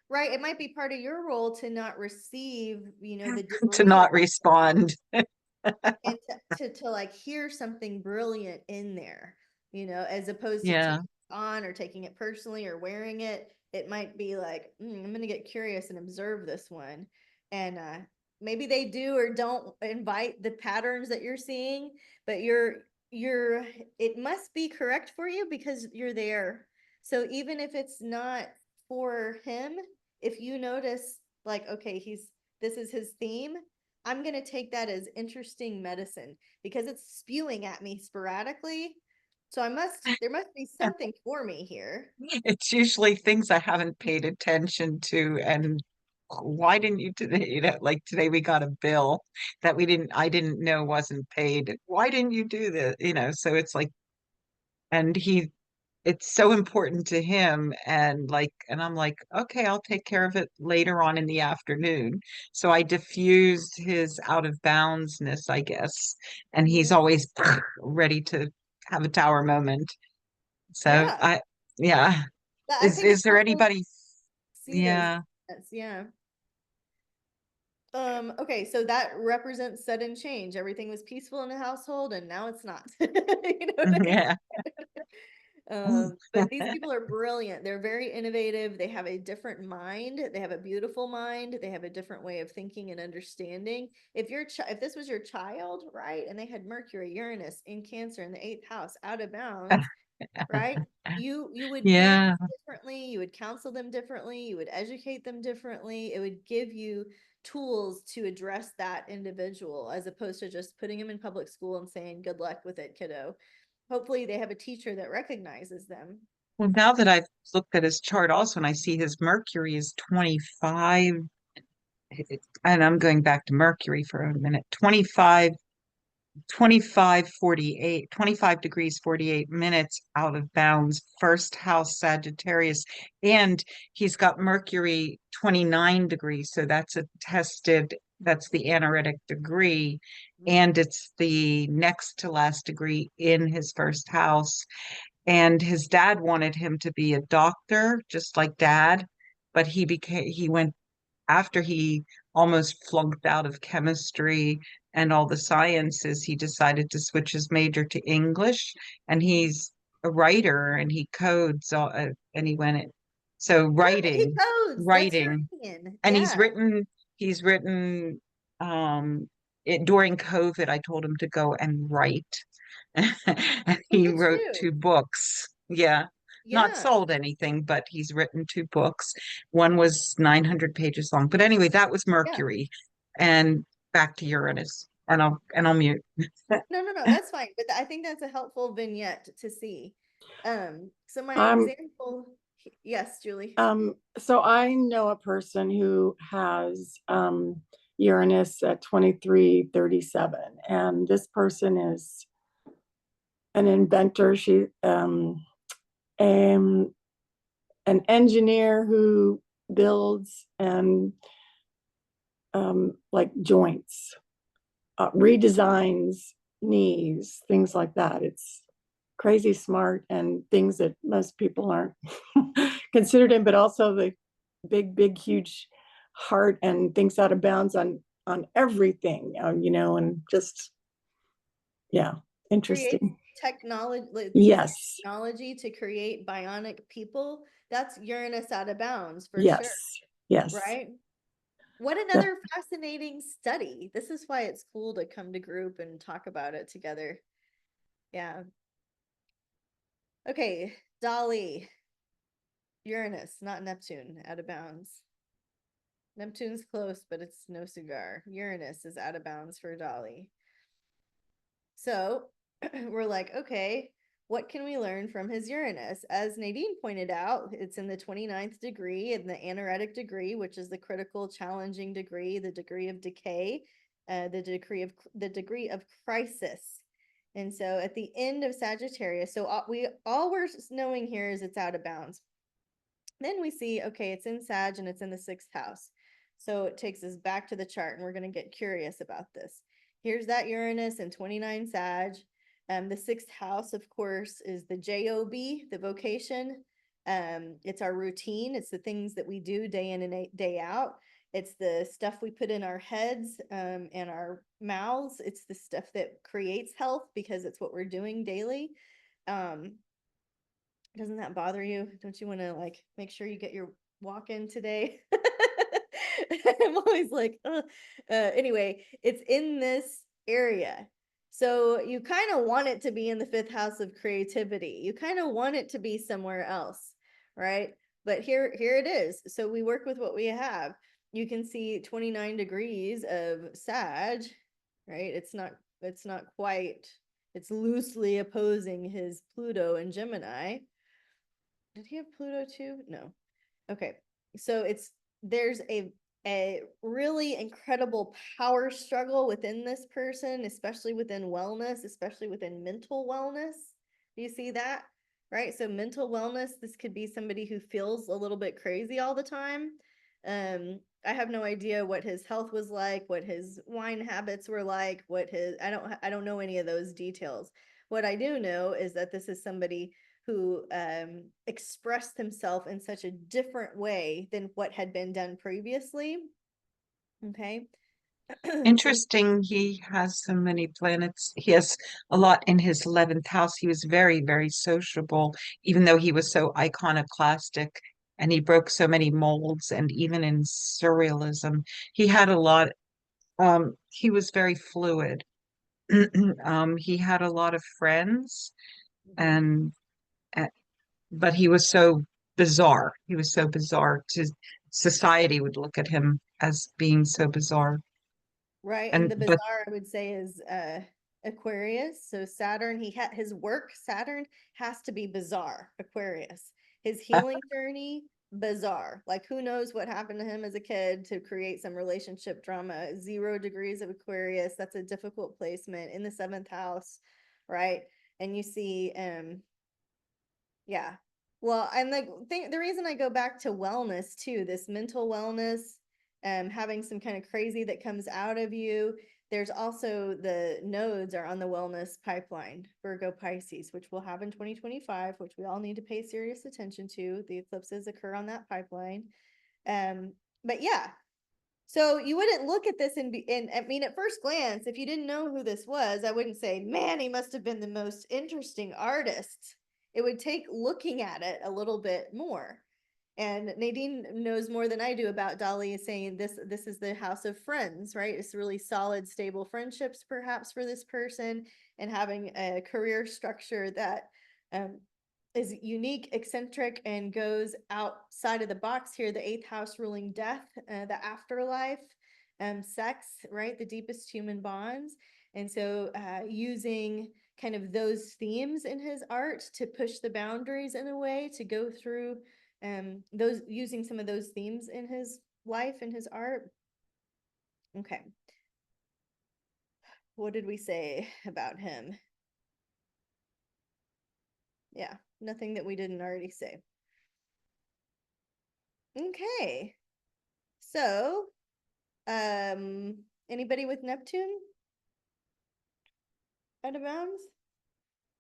right, it might be part of your role to not receive, the To debris not respond. and to like hear something brilliant in there, as opposed to Yeah. taking it on or taking it personally or wearing it. It might be like, I'm gonna get curious and observe this one. And maybe they do or don't invite the patterns that you're seeing, but you're it must be correct for you because you're there. So even if it's not for him, if you notice like, okay, this is his theme, I'm going to take that as interesting medicine because it's spewing at me sporadically. So there must be something for me here. It's usually things I haven't paid attention to, and why didn't you today? Like today we got a bill that I didn't know wasn't paid. Why didn't you do this? So it's like, and it's so important to him, and I'm like, okay, I'll take care of it later on in the afternoon. So I diffused his out of boundsness, I guess, and he's always ready to have a tower moment. So Yeah. yeah. I think Is it's there helpful to anybody? see those. Yeah. Yeah. Okay, so that represents sudden change. Everything was peaceful in the household and now it's not. You know what I mean? Yeah. But these people are brilliant. They're very innovative. They have a different mind. They have a beautiful mind. They have a different way of thinking and understanding. If this was your child, right, and they had Mercury, Uranus in Cancer in the 8th house, out of bounds, right? You would parent Yeah. differently, you would counsel them differently, you would educate them differently. It would give you tools to address that individual as opposed to just putting them in public school and saying, good luck with it, kiddo. Hopefully they have a teacher that recognizes them. Well, now that I've looked at his chart also, and I see his Mercury is 25, and I'm going back to Mercury for a minute, 25 degrees 48 minutes out of bounds, first house Sagittarius, and he's got Mercury 29 degrees, so that's the anaretic degree, and it's the next to last degree in his first house. And his dad wanted him to be a doctor just like dad, but he went after he almost flunked out of chemistry and all the sciences, he decided to switch his major to English. And he's a writer and he codes, and he went it. So He writing, codes. That's writing, Uranian. and Yeah. he's written, during COVID, I told him to go and write. And Look he at wrote you. 2 books. Yeah. Not Yeah. sold anything, but he's written 2 books. One was 900 pages long. But anyway, that was Yeah. Mercury. And back to Uranus. And I'll mute. No, that's fine. But I think that's a helpful vignette to see. So my Um, example, yes, Julie. so I know a person who has Uranus at 2337, and this person is an inventor. She an engineer who builds and like joints, redesigns knees, things like that. It's crazy smart and things that most people aren't considered in, but also the big, huge heart and thinks out of bounds on everything, and just, yeah, Create interesting. technology, Yes, technology to create bionic people. That's Uranus out of bounds for sure, yes, yes. right? What Yeah. another fascinating study. This is why it's cool to come to group and talk about it together. Yeah. Okay, Dolly. Uranus, not Neptune, out of bounds. Neptune's close, but it's no cigar. Uranus is out of bounds for Dolly. So we're like, okay, what can we learn from his Uranus? As Nadine pointed out, it's in the 29th degree, in the anaretic degree, which is the critical, challenging degree, the degree of decay, the degree of crisis. And so at the end of Sagittarius, so all we're knowing here is it's out of bounds. Then we see, okay, it's in Sag and it's in the 6th house. So it takes us back to the chart and we're going to get curious about this. Here's that Uranus in 29 Sag. The 6th house, of course, is the job, the vocation. It's our routine. It's the things that we do day in and day out. It's the stuff we put in our heads and our mouths. It's the stuff that creates health because it's what we're doing daily. Doesn't that bother you? Don't you want to like make sure you get your walk in today? I'm always like, anyway, it's in this area. So you kind of want it to be in the 5th house of creativity. You kind of want it to be somewhere else, right? But here it is. So we work with what we have. You can see 29 degrees of Sag, right? It's not quite, it's loosely opposing his Pluto and Gemini. Did he have Pluto too? No. Okay. So there's a really incredible power struggle within this person, especially within wellness, especially within mental wellness. Do you see that? Right? So mental wellness, this could be somebody who feels a little bit crazy all the time. I have no idea what his health was like, what his wine habits were like, I don't know any of those details. What I do know is that this is somebody who expressed himself in such a different way than what had been done previously. Okay. Interesting. He has so many planets. He has a lot in his 11th house. He was very, very sociable, even though he was so iconoclastic and he broke so many molds. And even in surrealism, he had a lot. He was very fluid. He had a lot of friends, and uh, but he was so bizarre. He was so bizarre to society would look at him as being so bizarre. Right. And And the but bizarre, I would say, is Aquarius. So Saturn, he had his work, Saturn has to be bizarre, Aquarius. His healing journey, bizarre. Like who knows what happened to him as a kid to create some relationship drama. 0 degrees of Aquarius. That's a difficult placement in the 7th house, right? And you see yeah. Well, and the reason I go back to wellness too, this mental wellness, having some kind of crazy that comes out of you. There's also the nodes are on the wellness pipeline, Virgo Pisces, which we'll have in 2025, which we all need to pay serious attention to. The eclipses occur on that pipeline. But yeah, so you wouldn't look at this and I mean, at first glance, if you didn't know who this was, I wouldn't say, man, he must have been the most interesting artist. It would take looking at it a little bit more. And Nadine knows more than I do about Dolly, saying this is the house of friends, right? It's really solid, stable friendships, perhaps, for this person, and having a career structure that um, is unique, eccentric, and goes outside of the box here. The 8th house ruling death, the afterlife, sex, right? The deepest human bonds. And so using kind of those themes in his art to push the boundaries in a way, to go through those, using some of those themes in his life and his art. Okay. What did we say about him? Yeah, nothing that we didn't already say. Okay. So, anybody with Neptune out of bounds?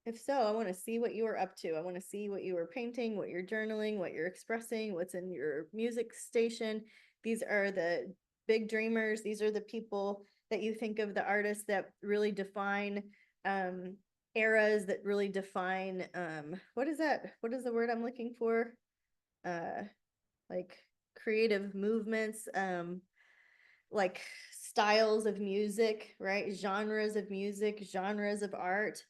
If so, I want to see what you were up to. I want to see what you were painting, what you're journaling, what you're expressing, what's in your music station. These are the big dreamers. These are the people that you think of, the artists that really define eras, that really define what is that? What is the word I'm looking for? Like creative movements, like styles of music, right? Genres of music, genres of art.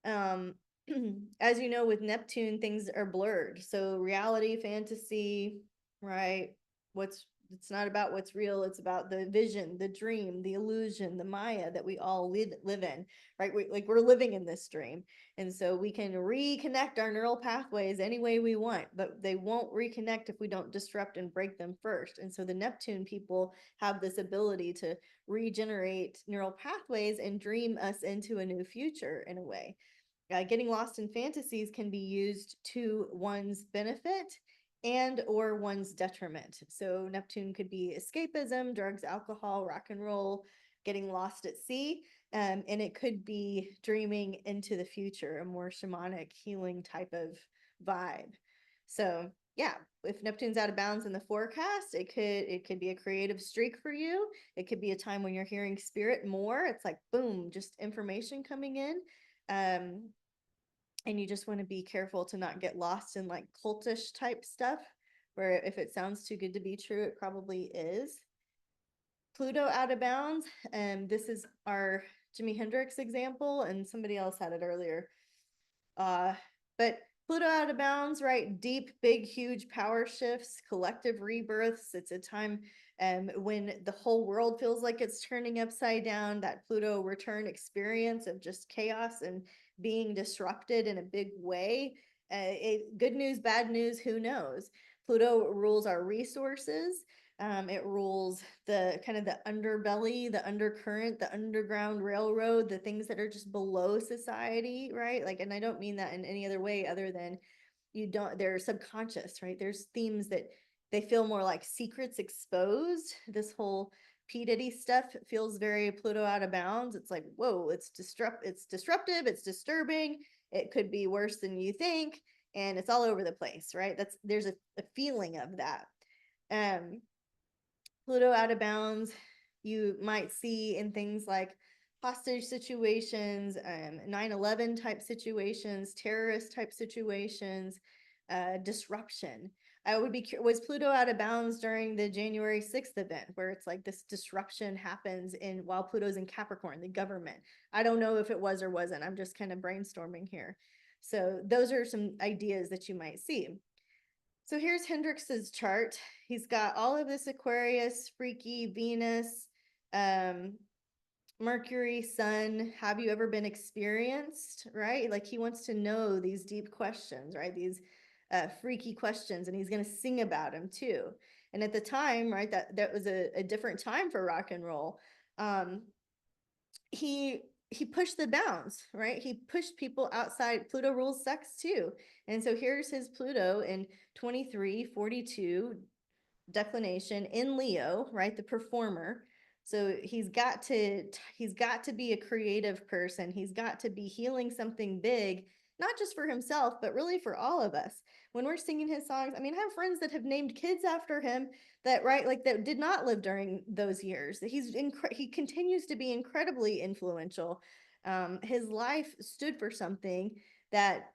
As you know, with Neptune, things are blurred. So reality, fantasy, right? It's not about what's real, it's about the vision, the dream, the illusion, the Maya that we all live in, right? We're living in this dream. And so we can reconnect our neural pathways any way we want, but they won't reconnect if we don't disrupt and break them first. And so the Neptune people have this ability to regenerate neural pathways and dream us into a new future in a way. Getting lost in fantasies can be used to one's benefit and or one's detriment. So Neptune could be escapism, drugs, alcohol, rock and roll, getting lost at sea. And it could be dreaming into the future, a more shamanic healing type of vibe. So yeah, if Neptune's out of bounds in the forecast, it could be a creative streak for you. It could be a time when you're hearing spirit more. It's like boom, just information coming in. And you just want to be careful to not get lost in like cultish type stuff, where if it sounds too good to be true, it probably is. Pluto out of bounds, and this is our Jimi Hendrix example, and somebody else had it earlier. But Pluto out of bounds, right? Deep, big, huge power shifts, collective rebirths. It's a time when the whole world feels like it's turning upside down. That Pluto return experience of just chaos and being disrupted in a big way. Good news, bad news, who knows? Pluto rules our resources. It rules the kind of the underbelly, the undercurrent, the underground railroad, the things that are just below society, right? Like, and I don't mean that in any other way other than they're subconscious, right? There's themes that they feel more like secrets exposed. This whole P. Diddy stuff feels very Pluto out of bounds. It's like, whoa, it's disruptive, it's disturbing, it could be worse than you think, and it's all over the place, right? There's a feeling of that. Pluto out of bounds, you might see in things like hostage situations, 9/11 type situations, terrorist type situations, disruption. Was Pluto out of bounds during the January 6th event where it's like this disruption happens while Pluto's in Capricorn, the government? I don't know if it was or wasn't. I'm just kind of brainstorming here. So those are some ideas that you might see. So here's Hendrix's chart. He's got all of this Aquarius, freaky, Venus, Mercury, Sun. Have you ever been experienced? Right? Like he wants to know these deep questions, right? These freaky questions, and he's going to sing about them too. And at the time, right, that was a different time for rock and roll. He pushed the bounds, right? He pushed people outside. Pluto rules sex too. And so here's his Pluto in 2342 declination in Leo, right? The performer. So he's got to be a creative person. He's got to be healing something big, not just for himself, but really for all of us. When we're singing his songs, I mean, I have friends that have named kids after him that, right, like that did not live during those years. He continues to be incredibly influential. His life stood for something that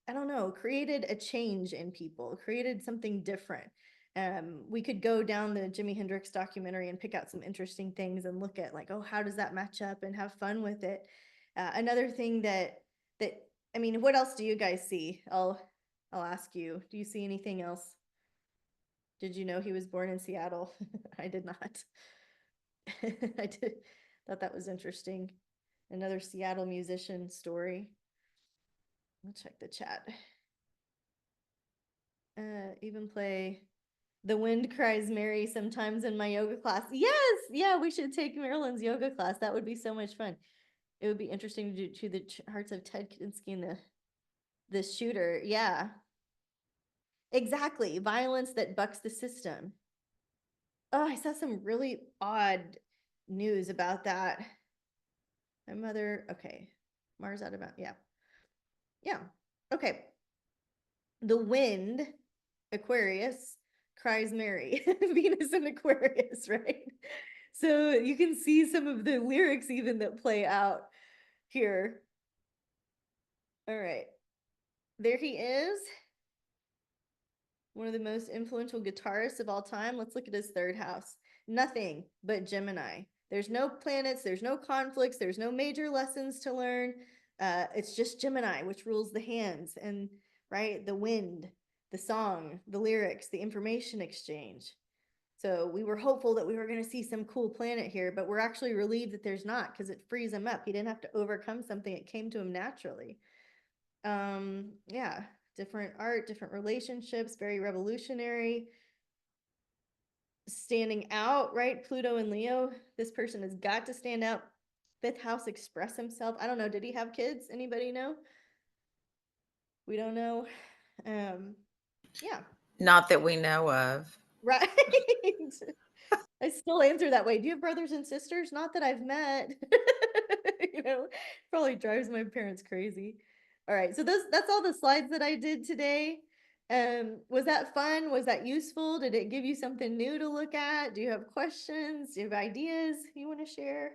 I don't know, created a change in people, created something different. We could go down the Jimi Hendrix documentary and pick out some interesting things and look at like, oh, how does that match up, and have fun with it. Another thing that I mean, what else do you guys see? I'll ask you. Do you see anything else? Did you know he was born in Seattle? I did not. I thought that was interesting. Another Seattle musician story. I'll check the chat. Even play The Wind Cries Mary sometimes in my yoga class. Yes, yeah, we should take Marilyn's yoga class. That would be so much fun. It would be interesting to do to the hearts of Ted Kaczynski and the shooter. Yeah, exactly. Violence that bucks the system. Oh, I saw some really odd news about that. My mother, okay. Mars out of bounds. Yeah. Yeah. Okay. The wind, Aquarius, cries Mary. Venus and Aquarius, right? So you can see some of the lyrics even that play out here. All right. There he is. One of the most influential guitarists of all time. Let's look at his third house. Nothing but Gemini. There's no planets, there's no conflicts, there's no major lessons to learn. it's just Gemini, which rules the hands and right, the wind, the song, the lyrics, the information exchange. So we were hopeful that we were going to see some cool planet here, but we're actually relieved that there's not, because it frees him up. He didn't have to overcome something. It came to him naturally. Yeah, different art, different relationships, very revolutionary. Standing out, right? Pluto and Leo. This person has got to stand out. Fifth house, express himself. I don't know. Did he have kids? Anybody know? We don't know. Yeah. Not that we know of. Right. I still answer that way. Do you have brothers and sisters? Not that I've met. You know, probably drives my parents crazy. All right, so that's all the slides that I did today. Was that fun? Was that useful? Did it give you something new to look at? Do you have questions? Do you have ideas you want to share?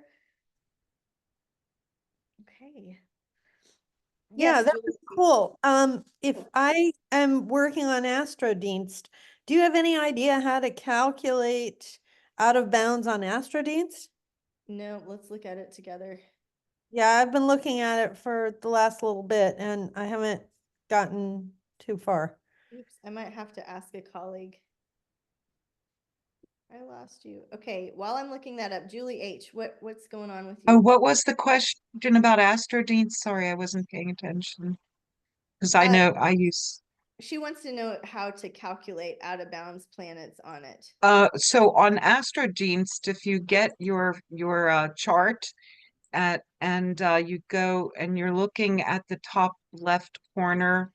Okay. Yeah, Yes, that Julie. was cool. If I am working on Astrodienst, do you have any idea how to calculate out of bounds on Astrodienst? No, let's look at it together. Yeah, I've been looking at it for the last little bit and I haven't gotten too far. Oops, I might have to ask a colleague. I lost you. Okay, while I'm looking that up, Julie H, what's going on with Oh, you? what was the question about Astrodean? Sorry, I wasn't paying attention. Because I Uh, know I use She wants to know how to calculate out of bounds planets on it. so on Astrogenst, if you get your chart you go and you're looking at the top left corner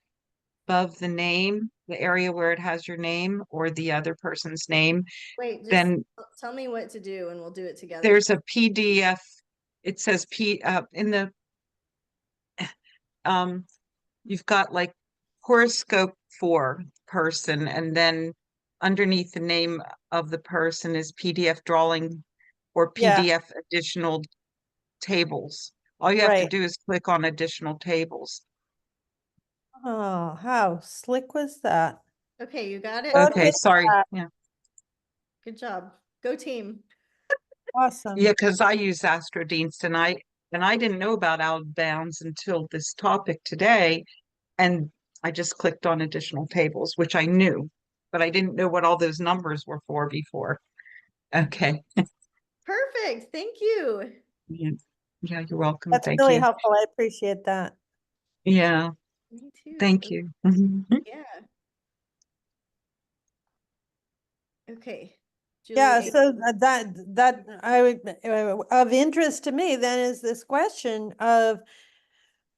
above the name, the area where it has your name or the other person's name, Wait, just then tell me what to do and we'll do it together. there's a PDF. It says in the you've got like horoscope for person, and then underneath the name of the person is PDF drawing or Yeah, PDF additional tables. All you have to right. do is click on additional tables. Oh, how slick was that? Okay, you got it? Okay, Okay, sorry. Yeah. Good job. Go team. awesome. Yeah, because I use Astrodeens and I didn't know about out of bounds until this topic today. And I just clicked on additional tables, which I knew, but I didn't know what all those numbers were for before. Okay. Perfect. Thank you. Yeah, yeah, you're welcome. That's Thank really you. helpful. I appreciate that. Yeah, Me too. thank you. Mhm. Yeah. Okay. Yeah, Julie, so that I would of interest to me then is this question of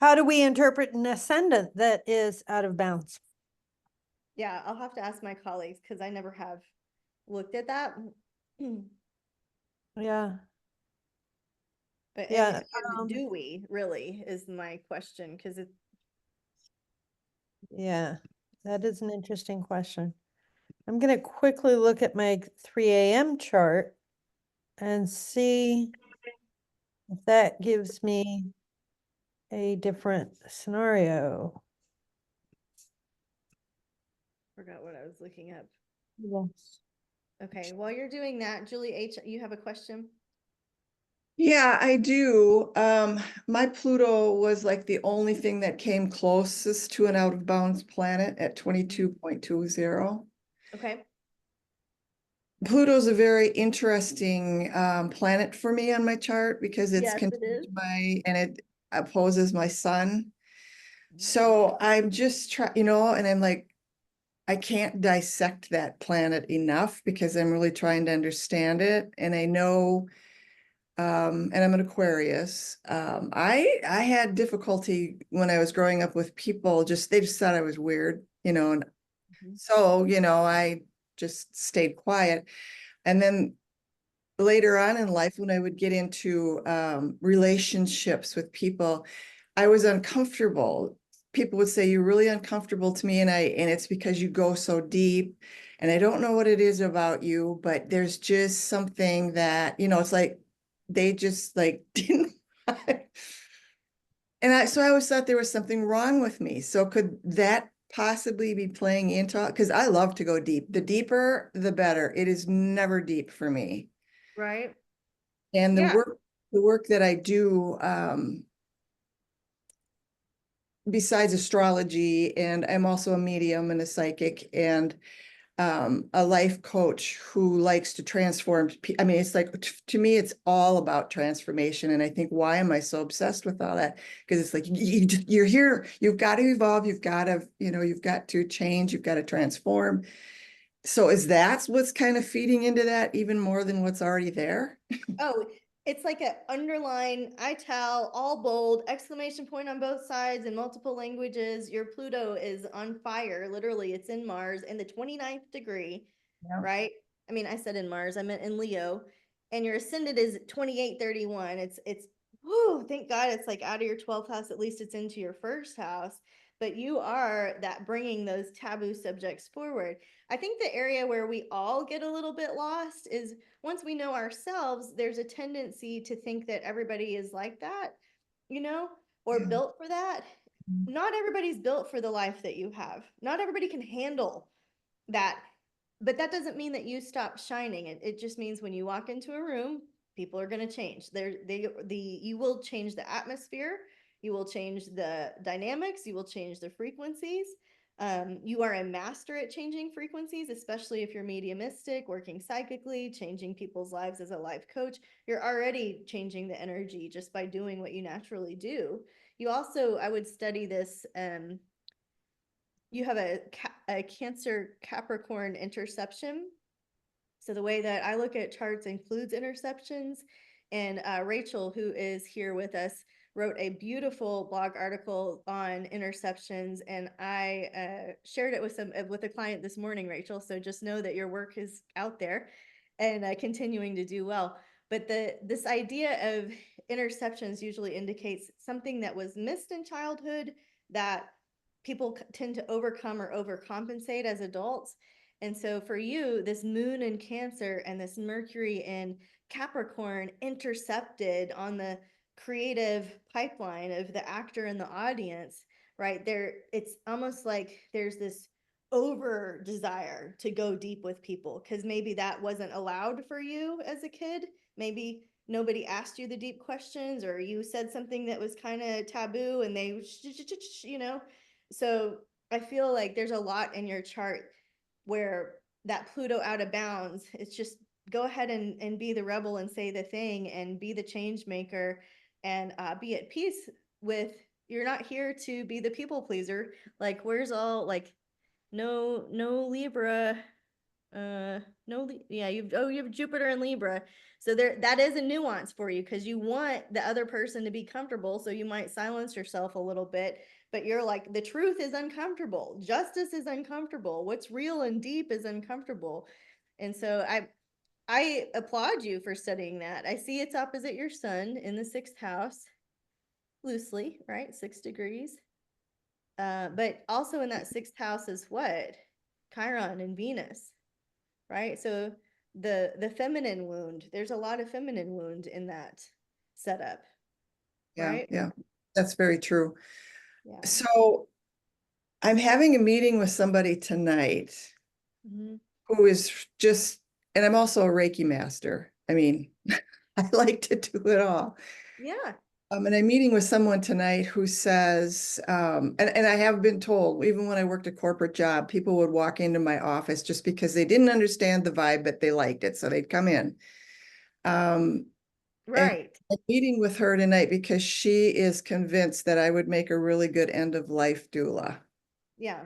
how do we interpret an ascendant that is out of bounds? yeah, I'll have to ask my colleagues because I never have looked at that. Yeah, But yeah. do we really is my question because it Yeah, that is an interesting question. I'm gonna quickly look at my 3 a.m. chart and see if that gives me a different scenario. forgot what I was looking up. Yes. Okay, while you're doing that, Julie H, you have a question? Yeah, I do. My Pluto was like the only thing that came closest to an out of bounds planet at 22.20. Okay. Pluto's a very interesting planet for me on my chart because it's Yes, it is. and it opposes my sun. So I'm just trying, and I'm like, I can't dissect that planet enough because I'm really trying to understand it. And I know, and I'm an Aquarius. I had difficulty when I was growing up with people, they just thought I was weird, and so, I just stayed quiet. And then later on in life, when I would get into relationships with people, I was uncomfortable. People would say, "You're really uncomfortable to me," and it's because you go so deep. And I don't know what it is about you, but there's just something that, it's like they just like didn't. So I always thought there was something wrong with me. So could that possibly be playing into, because I love to go deep. The deeper, the better. It is never deep for me. Right. And Yeah. the work that I do, besides astrology, and I'm also a medium and a psychic and a life coach who likes to transform. I mean, it's like, to me, it's all about transformation. And I think, why am I so obsessed with all that? Because it's like, you're here, you've got to evolve, you've got to, you've got to change, you've got to transform. So is that what's kind of feeding into that even more than what's already there? Oh, it's like a underline, ital, all bold, exclamation point on both sides in multiple languages. Your Pluto is on fire. Literally, it's in Mars in the 29th degree, Yeah. right? I mean, I said in Mars, I meant in Leo. And your ascendant is 2831. It's whoo, thank God it's like out of your 12th house, at least it's into your first house. But you are that bringing those taboo subjects forward. I think the area where we all get a little bit lost is once we know ourselves, there's a tendency to think that everybody is like that, or Yeah. built for that. Not everybody's built for the life that you have. Not everybody can handle that. But that doesn't mean that you stop shining. It just means when you walk into a room, people are going to change. You will change the atmosphere. You will change the dynamics. You will change the frequencies. You are a master at changing frequencies, especially if you're mediumistic, working psychically, changing people's lives as a life coach. You're already changing the energy just by doing what you naturally do. You also, I would study this. You have a Cancer Capricorn interception. So the way that I look at charts includes interceptions. And Rachel, who is here with us, wrote a beautiful blog article on interceptions, and I shared it with a client this morning, Rachel. So just know that your work is out there and continuing to do well. But this idea of interceptions usually indicates something that was missed in childhood that people tend to overcome or overcompensate as adults. And so for you, this moon in Cancer and this Mercury in Capricorn intercepted on the creative pipeline of the actor and the audience, right? It's almost like there's this over desire to go deep with people because maybe that wasn't allowed for you as a kid. Maybe nobody asked you the deep questions, or you said something that was kind of taboo and they, So I feel like there's a lot in your chart where that Pluto out of bounds, it's just go ahead and be the rebel and say the thing and be the change maker and be at peace with, you're not here to be the people pleaser. Like, where's all like, no Libra, yeah, you have Jupiter and Libra. So that is a nuance for you because you want the other person to be comfortable. So you might silence yourself a little bit, but you're like, the truth is uncomfortable. Justice is uncomfortable. What's real and deep is uncomfortable. And so I applaud you for studying that. I see it's opposite your sun in the 6th house, loosely, right? 6 degrees. But also in that 6th house is what? Chiron and Venus, right? So the feminine wound, there's a lot of feminine wound in that setup, Yeah, right? yeah, that's very true. Yeah. So I'm having a meeting with somebody tonight who is just, and I'm also a Reiki master. I mean, I like to do it all. Yeah. And I'm meeting with someone tonight who says, and I have been told, even when I worked a corporate job, people would walk into my office just because they didn't understand the vibe, but they liked it. So they'd come in. And Right. I'm meeting with her tonight because she is convinced that I would make a really good end of life doula. Yeah.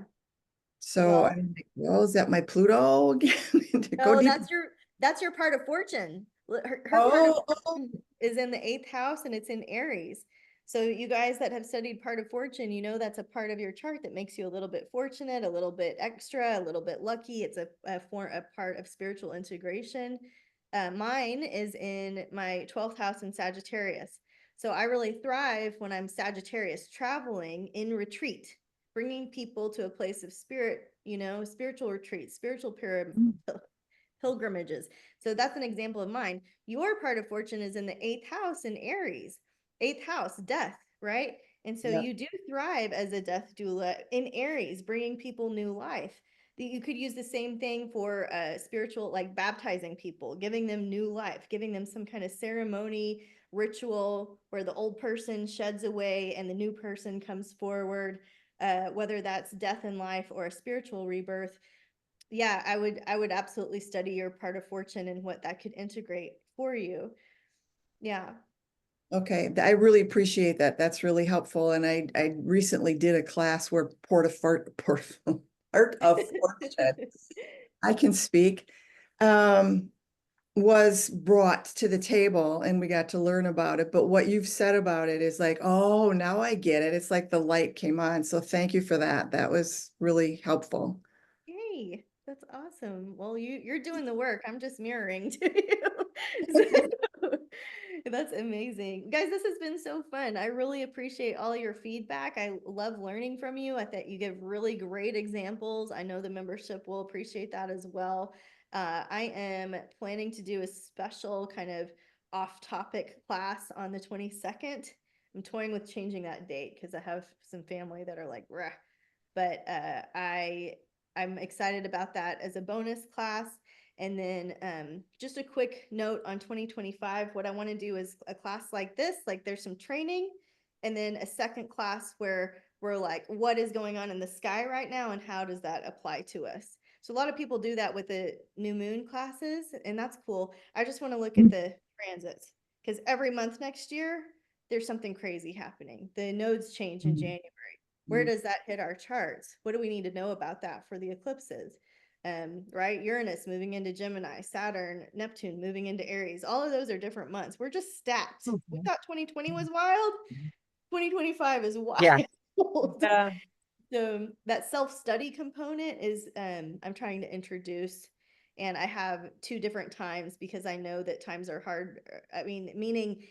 So Well, I'm like, well, is that my Pluto again? To go no, deep. that's your part of fortune. Her part of Oh, fortune is in the 8th house and it's in Aries. So you guys that have studied part of fortune, that's a part of your chart that makes you a little bit fortunate, a little bit extra, a little bit lucky. It's a part of spiritual integration. Mine is in my 12th house in Sagittarius. So I really thrive when I'm Sagittarius, traveling in retreat, bringing people to a place of spirit, spiritual retreats, spiritual pilgrimages. So that's an example of mine. Your part of fortune is in the 8th house in Aries. 8th house, death, right? And so yeah. you do thrive as a death doula in Aries, bringing people new life. You could use the same thing for spiritual, like baptizing people, giving them new life, giving them some kind of ceremony, ritual where the old person sheds away and the new person comes forward, whether that's death in life or a spiritual rebirth. Yeah, I would absolutely study your part of fortune and what that could integrate for you. Yeah. Okay, I really appreciate that. That's really helpful. And I recently did a class where part of fortune, I can speak, was brought to the table and we got to learn about it. But what you've said about it is like, oh, now I get it. It's like the light came on. So thank you for that. That was really helpful. Yay, that's awesome. Well, you're doing the work. I'm just mirroring to you. So, that's amazing. Guys, this has been so fun. I really appreciate all your feedback. I love learning from you. I think you give really great examples. I know the membership will appreciate that as well. I am planning to do a special kind of off-topic class on the 22nd. I'm toying with changing that date because I have some family that are like, "Rah." But I'm excited about that as a bonus class. And then just a quick note on 2025, what I want to do is a class like this, like there's some training, and then a second class where we're like, what is going on in the sky right now and how does that apply to us? So a lot of people do that with the new moon classes, and that's cool. I just want to look at the transits because every month next year, there's something crazy happening. The nodes change in January. Where does that hit our charts? What do we need to know about that for the eclipses? Right? Uranus moving into Gemini, Saturn, Neptune moving into Aries. All of those are different months. We're just stacked. We thought 2020 was wild. 2025 is Yeah. wild. Yeah. So that self-study component is I'm trying to introduce, and I have 2 different times because I know that times are hard. I mean, meaning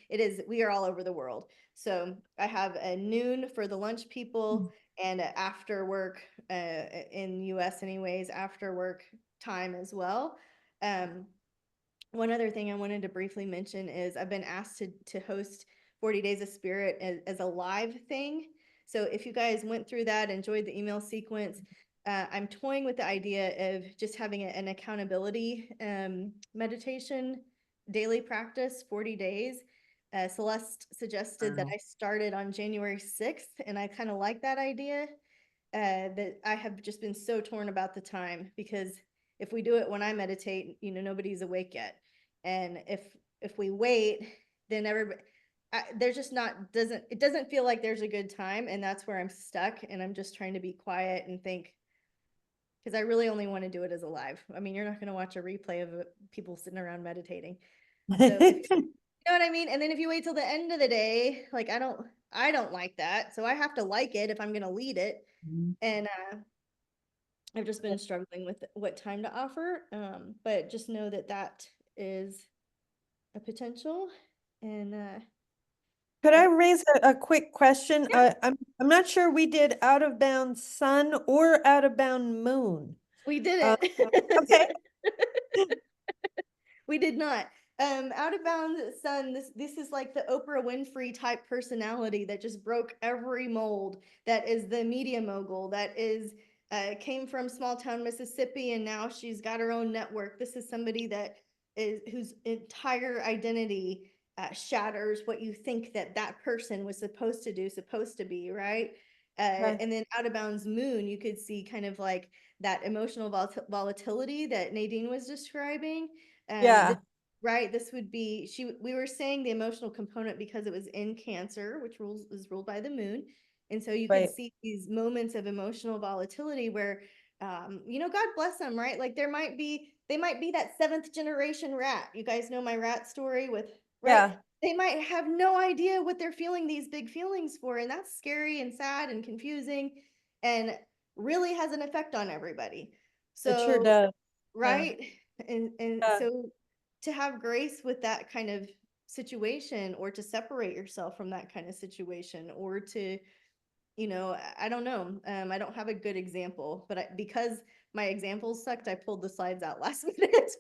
we are all over the world. So I have a noon for the lunch people and a after work in US anyways, after work time as well. One other thing I wanted to briefly mention is I've been asked to host 40 Days of Spirit as a live thing. So if you guys went through that, enjoyed the email sequence, I'm toying with the idea of just having an accountability meditation daily practice, 40 days. Celeste suggested that I started on January 6th, and I kind of like that idea. That I have just been so torn about the time because if we do it when I meditate, nobody's awake yet. And if we wait, then everybody there's just it doesn't feel like there's a good time, and that's where I'm stuck, and I'm just trying to be quiet and think because I really only want to do it as a live. I mean, you're not going to watch a replay of people sitting around meditating. So you know what I mean? And then if you wait till the end of the day, like I don't like that. So I have to like it if I'm going to lead it. And I've just been struggling with what time to offer. But just know that that is a potential. And Could I raise a quick question? Yeah. I'm not sure we did out of bound sun or out of bound moon. we did Okay. it. We did not. Out of Bounds Son, this is like the Oprah Winfrey type personality that just broke every mold. That is the media mogul. That is came from small town Mississippi, and now she's got her own network. This is somebody that is whose entire identity shatters what you think that person was supposed to do, supposed to be, right? Right. And then Out of Bounds Moon, you could see kind of like that emotional volatility that Nadine was describing. Yeah. Right, this would be we were saying the emotional component because it was in Cancer, which is ruled by the moon. And so you could Right. see these moments of emotional volatility where God bless them, right? Like they might be that 7th generation rat. You guys know my rat story with, right? Yeah. They might have no idea what they're feeling these big feelings for, and that's scary and sad and confusing and really has an effect on everybody. It sure So, does. right? And Yeah. so to have grace with that kind of situation, or to separate yourself from that kind of situation, or to I don't know. I don't have a good example, but because my examples sucked, I pulled the slides out last minute.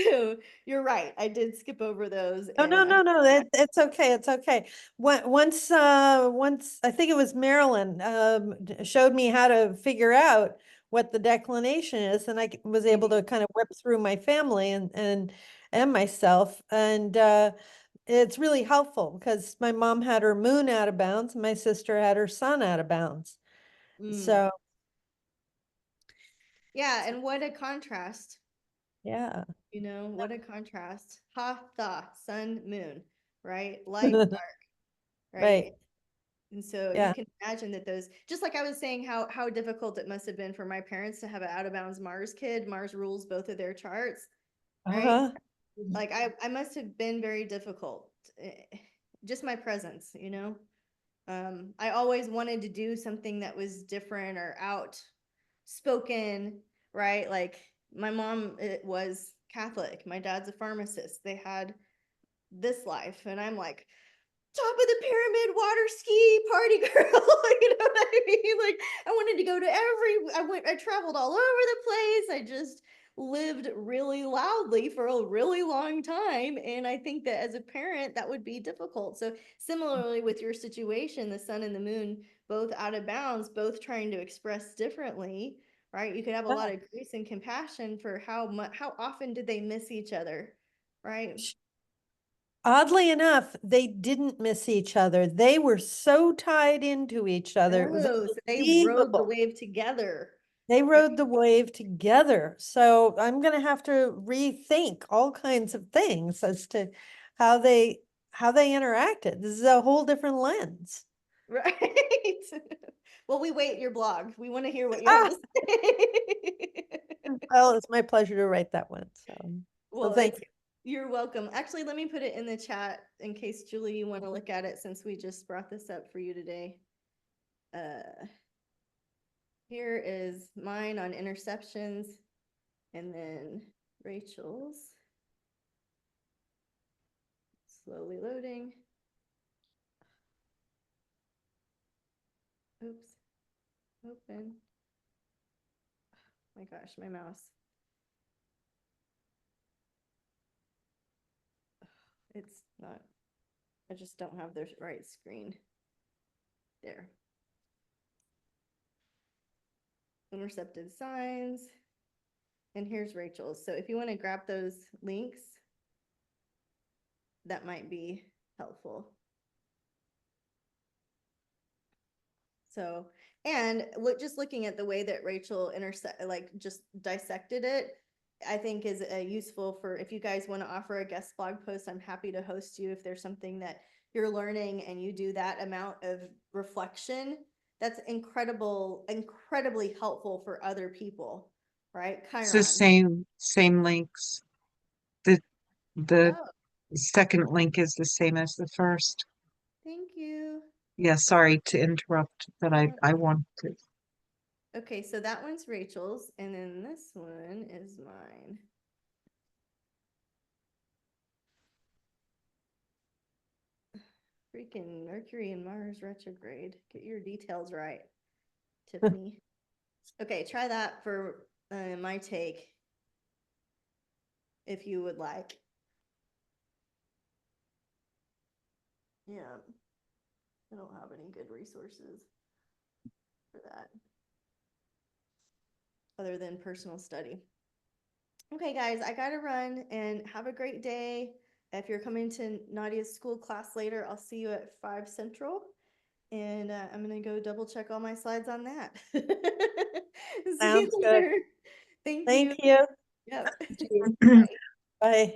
So you're right, I did skip over those. Oh, no, And no, no, it's okay, it's okay. Once I think it was Marilyn, showed me how to figure out what the declination is, and I was able to kind of whip through my family and myself, and it's really helpful because my mom had her moon out of bounds, and my sister had her sun out of bounds. So yeah, and what a contrast. yeah. You know, what a contrast. Ha, tha, sun, moon, right? Light, dark, right? Right. And so you Yeah. can imagine that those, just like I was saying, how difficult it must have been for my parents to have an out of bounds Mars kid. Mars rules both of their charts, right? Uh-huh. Like I must have been very difficult. Just my presence, you know. I always wanted to do something that was different or outspoken, right? Like my mom, it was Catholic. My dad's a pharmacist. They had this life, and I'm like, top of the pyramid water ski party girl. You know what I mean? Like I wanted to go to I traveled all over the place. I just lived really loudly for a really long time. And I think that as a parent, that would be difficult. So similarly with your situation, the sun and the moon, both out of bounds, both trying to express differently, right? You could have a lot of grace and compassion for how often did they miss each other, right? Oddly enough, they didn't miss each other. They were so tied into each other. It was Oh, so they rode the unbelievable. wave together. They rode the wave together. So I'm going to have to rethink all kinds of things as to how they interacted. This is a whole different lens. Right. Well, we wait your blog. We want to hear what you have Ah, to say. well, it's my pleasure to write that one. So Well, thank you. you're welcome. Actually, let me put it in the chat in case, Julie, you want to look at it since we just brought this up for you today. Here is mine on interceptions, and then Rachel's. Slowly loading. Oops. Open. Oh my gosh, my mouse. It's not, I just don't have the right screen. There. Intercepted signs. And here's Rachel's. So if you want to grab those links, that might be helpful. So, and just looking at the way that Rachel just dissected it, I think is useful for if you guys want to offer a guest blog post. I'm happy to host you if there's something that you're learning and you do that amount of reflection. That's incredibly helpful for other people, right? It's the Chiron. same links. The Oh, second link is the same as the first. thank you. Yeah, sorry to interrupt, but I want to. Okay, so that one's Rachel's, and then this one is mine. Freaking Mercury and Mars retrograde. Get your details right, Tiffany. Okay, try that for my take, if you would like. Yeah, I don't have any good resources for that other than personal study. Okay, guys, I gotta run, and have a great day. If you're coming to Nadia's school class later, I'll see you at 5 Central. And I'm going to go double check all my slides on that. See you Sounds good. later. Thank you. Thank you. Yep. Oh, Bye.